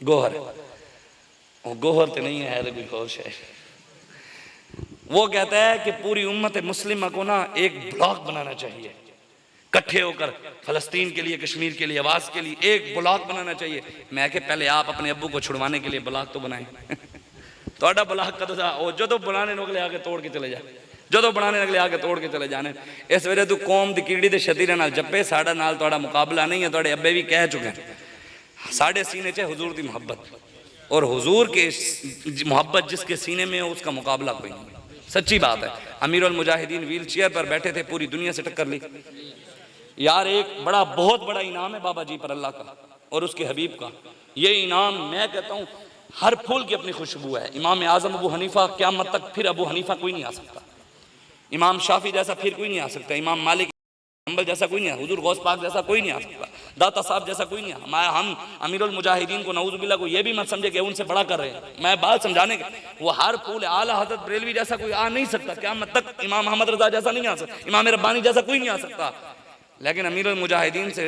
गोहर, वो गोहर तो नहीं है तो कोई और है। वो कहता है कि पूरी उम्मत मुस्लिमा को ना एक ब्लॉक बनाना चाहिए, इकट्ठे होकर फलस्तीन के लिए, कश्मीर के लिए, आवाज के लिए एक ब्लॉक बनाना चाहिए। मैं कि पहले आप अपने अब्बू को छुड़वाने के लिए ब्लॉक तो बनाए। थोड़ा ब्लॉक कदों दा जो तो बनाने अगले आके तोड़ के चले जाए, जो तो बनाने अगले आके तोड़ के चले जाने। इस वजह तू कौम की कीड़ी के शतीरे नाल जप्पे, साडा नाल थोड़ा मुकाबला नहीं है। थोड़े अब्बे भी कह चुके हैं साढ़े सीने च हुजूर की मोहब्बत, और हुजूर के मोहब्बत जिसके सीने में हो उसका मुकाबला कोई नहीं। सच्ची बात है। अमीर उल मुजाहिदीन व्हील चेयर पर बैठे थे, पूरी दुनिया से टक्कर ली यार। एक बड़ा बहुत बड़ा इनाम है बाबा जी पर अल्लाह का और उसके हबीब का। ये इनाम मैं कहता हूँ हर फूल की अपनी खुशबू है। इमाम आजम अबू हनीफा क़यामत तक फिर अबू हनीफा कोई नहीं आ सकता, इमाम शाफी जैसा फिर कोई नहीं आ सकता, इमाम मालिक हम्बल जैसा कोई नहीं, हुजूर गौस पाक जैसा कोई नहीं आ सकता। दाता साहब जैसा कोई नहीं है। हम अमीरुल मुजाहिदीन को नऊजुबिल्लाह को ये भी मत समझे कि उनसे बड़ा कर रहे हैं। मैं बात समझाने के, वो हर फूल आला हजरत बरेलवी जैसा कोई आ नहीं सकता, क़यामत तक इमाम अहमद रजा जैसा नहीं आ सकता, इमाम रब्बानी जैसा कोई नहीं आ सकता। लेकिन अमीरुल मुजाहिदीन से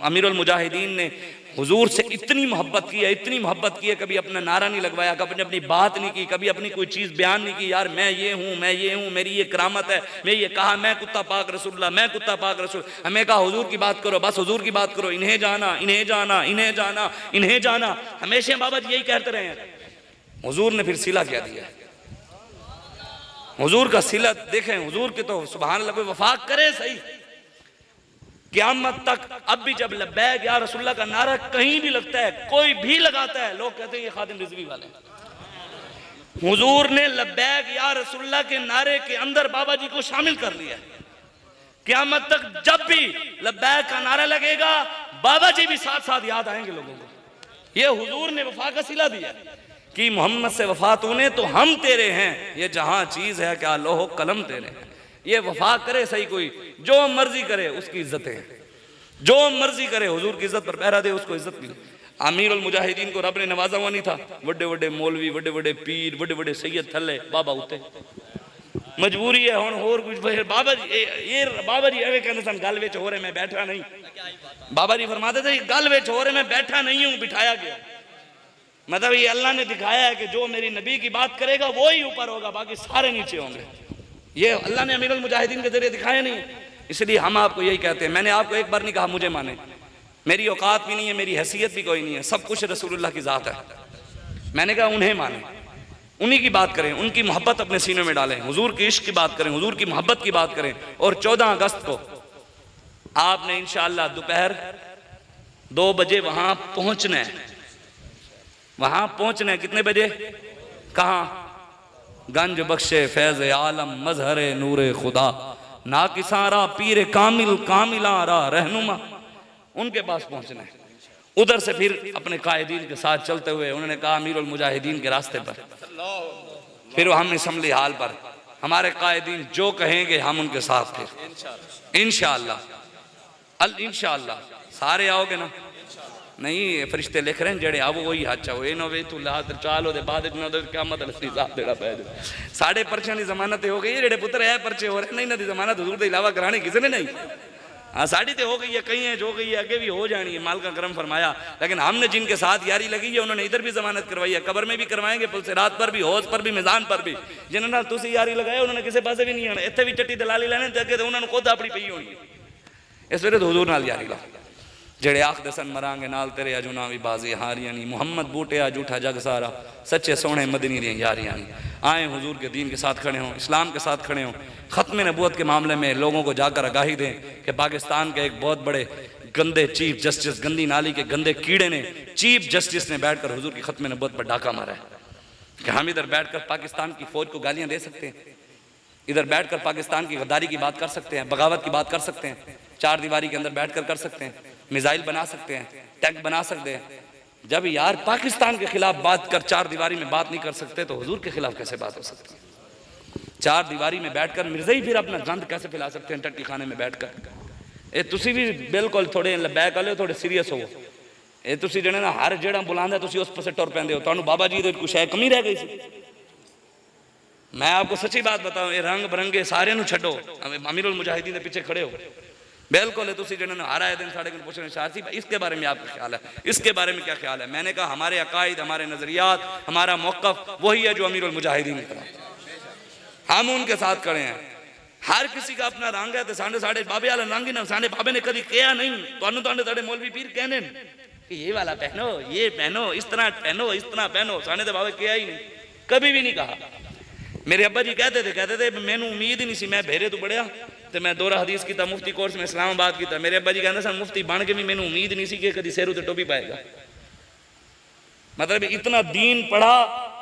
अमीरुल मुजाहिदीन ने हुजूर से इतनी मोहब्बत की है, इतनी मोहब्बत की है, कभी अपना नारा नहीं लगवाया, कभी अपनी बात नहीं की, कभी अपनी कोई चीज़ बयान नहीं की, यार मैं ये हूँ, मैं ये हूँ, मेरी ये करामत है, मैं ये कहा, मैं कुत्ता पाक रसूलुल्लाह, मैं कुत्ता पाक रसूल। हमें कहा हुजूर की बात करो, बस हुजूर की बात करो, इन्हें जाना, इन्हें जाना, इन्हें जाना, इन्हें जाना, हमेशा बाबा जी यही कहते रहे हैं। हुजूर ने फिर सिला क्या दिया, हुजूर का सिला देखें, हुजूर के तो सुभान अल्लाह, कोई वफा करे सही क़यामत तक। अब भी जब लब्बैक या रसूलुल्लाह का नारा कहीं भी लगता है, कोई भी लगाता है, लोग कहते हैं ये खादिम रिजवी वाले। हुजूर ने लब्बैक या रसूलुल्लाह के नारे के अंदर बाबा जी को शामिल कर लिया। क़यामत तक जब भी लब्बैक का नारा लगेगा, बाबा जी भी साथ साथ याद आएंगे लोगों को। ये हुजूर ने वफा का सिला दिया कि मोहम्मद से वफा तूने तो हम तेरे हैं, ये जहां चीज है क्या लोहो कलम तेरे हैं। ये वफा करे सही, कोई जो मर्जी करे उसकी इज्जत है, जो मर्जी करे हुजूर की इज्जत पर पहरा दे, उसको इज्जत मिले। अमीरुल मुजाहिदीन को रब ने नवाजा हुआ नहीं था, बड़े बड़े मौलवी, बड़े बड़े पीर, बड़े बड़े सैयद थले, बाबा उते मजबूरी है हुण होर कुछ। बाबा जी ये बाबा जी एवं कहते सन, गल विच हो रहे मैं बैठा नहीं। बाबा जी फरमाते थे गल विच हो रहे मैं बैठा नहीं हूं, बिठाया गया। मतलब ये अल्लाह ने दिखाया है कि जो मेरी नबी की बात करेगा वो ही ऊपर होगा, बाकी सारे नीचे होंगे। ये अल्लाह ने अमीरुल मुजाहिदीन के जरिए दिखाया नहीं, इसलिए हम आपको यही कहते हैं। मैंने आपको एक बार नहीं कहा मुझे माने, मेरी औकात भी नहीं है, मेरी हैसियत भी कोई नहीं है, सब कुछ रसूलुल्लाह की ज़ात है। मैंने कहा उन्हें माने, उन्हीं की बात करें, उनकी मोहब्बत अपने सीने में डालें, हुजूर के इश्क की बात करें, हुजूर की मोहब्बत की बात करें। और 14 अगस्त को आपने इंशाअल्लाह दोपहर 2 बजे वहां पहुंचना है। वहां पहुंचना है कितने बजे, कहां? गंज बख्शे फैज आलम मजहरे नूरे खुदा, ना किसारा पीर कामिल कामिलारा रहनुमा, उनके पास पहुंचना है। उधर से फिर अपने कायदीन के साथ चलते हुए उन्होंने कहा अमीरुल मुजाहिदीन के रास्ते पर, फिर हम असम्बली हाल पर, हमारे कायदीन जो कहेंगे हम उनके साथ, फिर इंशाअल्लाह इंशाअल्लाह सारे आओगे ना? नहीं फरिश्ते लिख रहे हैं जेड़े आओ वही अच्छा हो, ना वे तू ला चालो दे बाद ना दे क्या मतलब साथ देना पै जाए। साढ़े परचियां दी जमानत हो गई है, जेड़े पुत्र है परचे हो रहे नहीं ना दी जमानत हुजूर के अलावा करानी किसी ने नहीं। हाँ साड़ी तो हो गई है, कहीं है जो गई है, आगे भी हो जानी है, माल का करम फरमाया। लेकिन हमने जिनके साथ यारी लगी है उन्होंने इधर भी जमानत करवाई है, कब्र में भी करवाएंगे, पुलसिरात पर भी, हौज पर भी, मैदान पर भी। जिन्होंने तुसी यारी लगाया उन्होंने किसी पासे भी नहीं आना, इतने भी चट्टी दलाली लैने अगे तो उन्होंने खुद अपनी पई होनी है। इस वे तो हुजूर नाल यारी ला, जेड़े आखदे सन मरांगे नाल तेरे अजुना भी बाजी हारियां नी, मुहम्मद बूटिया झूठा जग सारा, सच्चे सोने मदनी दी यारियां नी। आए हुजूर के दीन के साथ खड़े हों, इस्लाम के साथ खड़े हों, ख़त्म नबूवत के मामले में लोगों को जाकर आगाही दें कि पाकिस्तान के एक बहुत बड़े गंदे चीफ जस्टिस, गंदी नाली के गंदे कीड़े ने, चीफ जस्टिस ने बैठकर हुजूर की ख़त्म नबूवत पर डाका मारा है कि हम इधर बैठकर पाकिस्तान की फौज को गालियाँ दे सकते हैं, इधर बैठकर पाकिस्तान की गद्दारी की बात कर सकते हैं, बगावत की बात कर सकते हैं, चार दीवारी के अंदर बैठकर कर सकते हैं, मिसाइल बना सकते हैं, टैंक बना सकते हैं। जब यार पाकिस्तान के खिलाफ बात कर चार दीवारी में बात नहीं कर सकते तो हुजूर के खिलाफ कैसे बात हो सकती है? चार दीवारी में बैठकर मिर्ज़ाई फिर अपना गंद कैसे फैला सकते हैं टट्टी खाने में बैठकर? ये तुसी भी बिल्कुल थोड़े लबैक वाले हो, थोड़े सीरियस हो। ये तुसी जने ना हर जेड़ा बुलांदा तुसी उस पासे टुर पैंदे हो, तुहानू बाबा जी दे कुछ है कमी रह गई सी। मैं आपको सच्ची बात बताऊं, ये रंग बिरंगे सारे नू छड्डो, अमीरुल मुजाहिदीन के पीछे खड़े हो। बिल्कुल है, तुसी जने हर आए दिन साढ़े पूछने शारसी इसके बारे में आपका ख्याल है, इसके बारे में क्या ख्याल है? मैंने कहा हमारे अकायद, हमारे नजरियात, हमारा मौक़िफ़ वही है जो अमीरुल मुजाहिदीन का, हम उनके साथ खड़े हैं। हर किसी का अपना रंग है, तो साढ़े बाबे वाला रंग ही ना, साढ़े बाबे ने कभी कहा नहीं, तुहानू मौलवी पीर कहने कि ये वाला पहनो, ये पहनो, इस तरह पहनो, इस तरह पहनो, साढ़े तो बाबे कहा ही नहीं, कभी भी नहीं कहा। मेरे अब्बा जी कहते थे मैनू उम्मीद ही नहीं सी, मैं भेरे तो पढ़िया तो मैं दोहरा हदीस किया, मुफ्ती कोर्स में इस्लामाबाद किया। मेरे अब्बा जी कहते सन मुफ्ती बन के भी मैनू उम्मीद नहीं सी कि कभी सिर उत्ते टोपी पाएगा। मतलब इतना दीन पढ़ा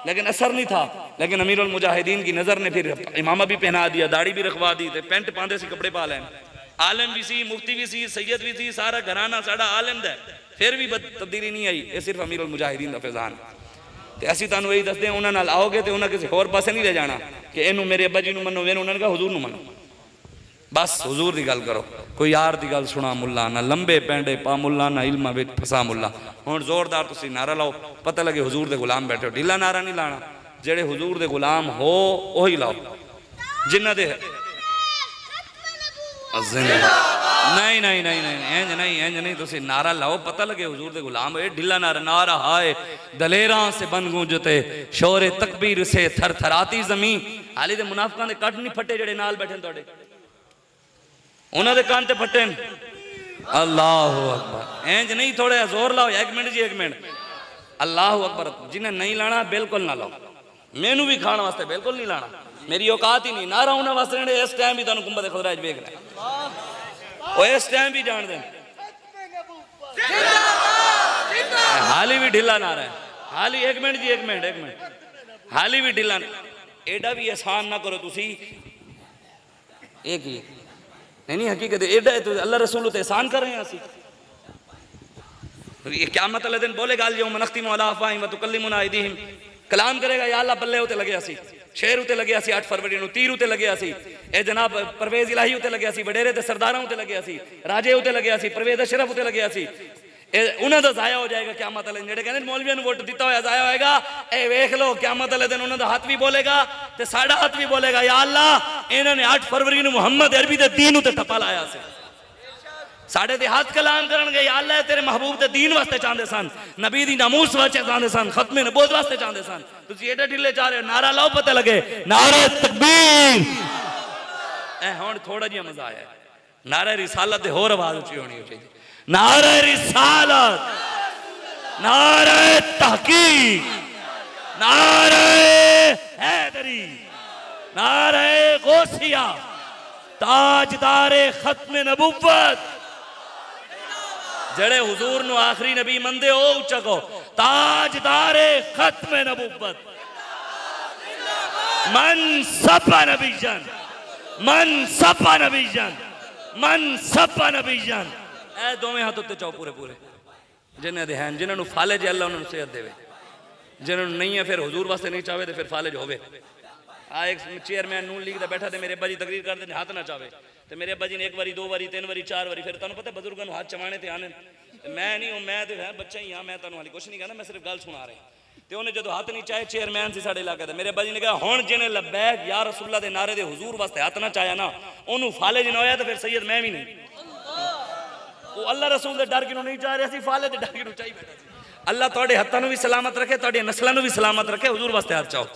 लेकिन असर नहीं था। लेकिन अमीरुल मुजाहिदीन की नज़र ने फिर इमामा भी पहना दिया, दाढ़ी भी रखवा दी, पेंट पांदे सी, कपड़े पा लैन। आलम भी सी, मुफ्ती भी सी, सैयद भी सी, सारा घराना साड़ा आलम दा, फिर भी तब्दीली नहीं आई। ये सिर्फ अमीरुल मुजाहिदीन का फैजान। तो असीं तुहानू यही दसदे उन्हां नाल आओगे तो उन्हें किसी होर पासे नहीं ले जाना कि इनू मेरे अब्बा जी नू मनो, मैनू उन्होंने कहा हुजूर नू मनो। बस हुजूर दी गल करो, कोई यार दी गल सुना मुल्ला, ना लंबे पैंडे पा मुल्ला, ना इल्मा विच फसा मुल्ला। हुण जोरदार तुसी नारा लाओ, पता लगे हुजूर दे गुलाम बैठे हो। ढीला नारा नहीं लाना, जेड़े हुजूर दे गुलाम हो वही लाओ, जिन्हां दे नहीं नहीं नहीं नहीं इंज नहीं, इंज नहीं, तुसी नारा लाओ, पता लगे हुजूर दे गुलाम हो। ढीला नारा, नारा हाय दलेरां से बन गूंजते, शोरे तकबीर से थर थराती जमीन। हाली दे मुनाफिकां दे कट नहीं फटे जेड़े नाल बैठे तुहाडे, उन्हां दे कान ते फटे। अल्लाहु अकबर, इंज नहीं, थोड़ा जोर लाओ। एक मिनट जी, एक मिनट। अल्लाहु अकबर। जिन्हें नहीं लाना बिल्कुल ना लाओ, मैनू भी खाने वास्ते बिल्कुल नहीं लाना, मेरी औकात ही नहीं। नारा उन्हें वास्ते ने इस टाइम भी तुहानू गुंबद खुदा च वेख रहा, वो इस टाइम भी जान दें। हाली भी ढीला नारा है, हाली। एक मिनट जी, एक मिनट, एक मिनट। हाली भी ढीला, एडा भी एहसान ना करो तुसी। एक ही नहीं, हकीकत एडा है तो अल्लाह रसूल ते एहसान कर रहे हैं असी। ये क़यामत वाले दिन बोलेगा अल यौम नख्तिमु अला अफ़वाहिहिम व तुकल्लिमुना अयदीहिम, कलाम करेगा या अल्लाह बल्ले उते लगे असी, शेर उते लगे असी, 8 फरवरी नूं तीर उते लगे असी, ए जनाब परवेज इलाही उते लगे असी, वडेरे ते सरदारां उते लगे असी, राजे उते लगे असी, परवेज अशरफ उते लगे असी। उन्हां दा ज़ाया हो जाएगा क़यामत वाले दिन। जेड़े कहंदे मौलवियां नूं वोट दिता होया ज़ाया होएगा, ए वेख लो क़यामत वाले दिन उन्हां दा हाथ भी बोलेगा ते साडा हाथ भी बोलेगा, या अल्लाह इन्हां ने 8 फरवरी नूं मुहम्मद अरबी दे दीन उते टप्पा लाया सी। साढ़े दे हाथ कलाम करनगे, या अल्लाह तेरे महबूब दे दीन वास्ते चाहते सन, नबी दी नामूस वास्ते चाहते सन, खत्मे नबूवत वास्ते चाहते सन। तुसी एडे ढिले चाह रहे हो। नारा लाओ, पता लगे नारे तकबीर। ए हुण थोड़ा जिहा मजा आया। नारा रिसालत दे होर आवाज उची होनी चाहिए। नारे रिसालत, नारे तहकीक, नारे हैदरी, नारे गौसिया, ताजदारे खत्मे नबूवत। जड़े हुजूर नु आखिरी नबी मंदे हो उच्चा को, ताजदारे खत्मे नबूवत। मन सपा नबीजन, मन सपा नबीजन, मन सपा नबीजन। ए दोवें हाथ उत्ते चाओ पूरे पूरे, जिन्हें दे हैं, जिन्होंने फाले जे अल्लाह उन्होंने सेहत देवे, जिन्होंने नहीं है फिर हुजूर वास्ते नहीं चाहे तो फिर फालेज होवे। आ एक चेयरमैन नून लीग दा बैठा ते मेरे अब्बा जी तकरीर करते हाथ ना चाहे, तो मेरे अब्बा जी ने 1 बारी 2 बारी 3 बारी 4 बारी, फिर तुहानू पता बजुर्गों हाथ चवाने ते आने। मैं नहीं हूँ, मैं तो है बच्चा ही हाँ, मैं तुहानू हाली कुछ नहीं कहना, मैं सिर्फ गल सुना रहा। तो उन्हें जो हाथ नहीं चाहे, चेयरमैन से साढ़े इलाके मेरे अब्बा जी ने कहा हुण जिन्हें लब्बैक या रसूलुल्लाह दे नारे दे हुजूर वास्ते हाथ ना चाया ना, उन्होंने फालेज ना होया तो फिर सैयद मैं भी नहीं। वो अल्लाह रसूल दे डर कि नहीं चाह रहे, फाले दे डर कि चाहिए बैठा। अल्लाह तुहाडे हत्थां नूं भी सलामत रखे, तुहाडी नस्लां नूं भी सलामत रखे। हुजूर वास्ते हाथ चाओ।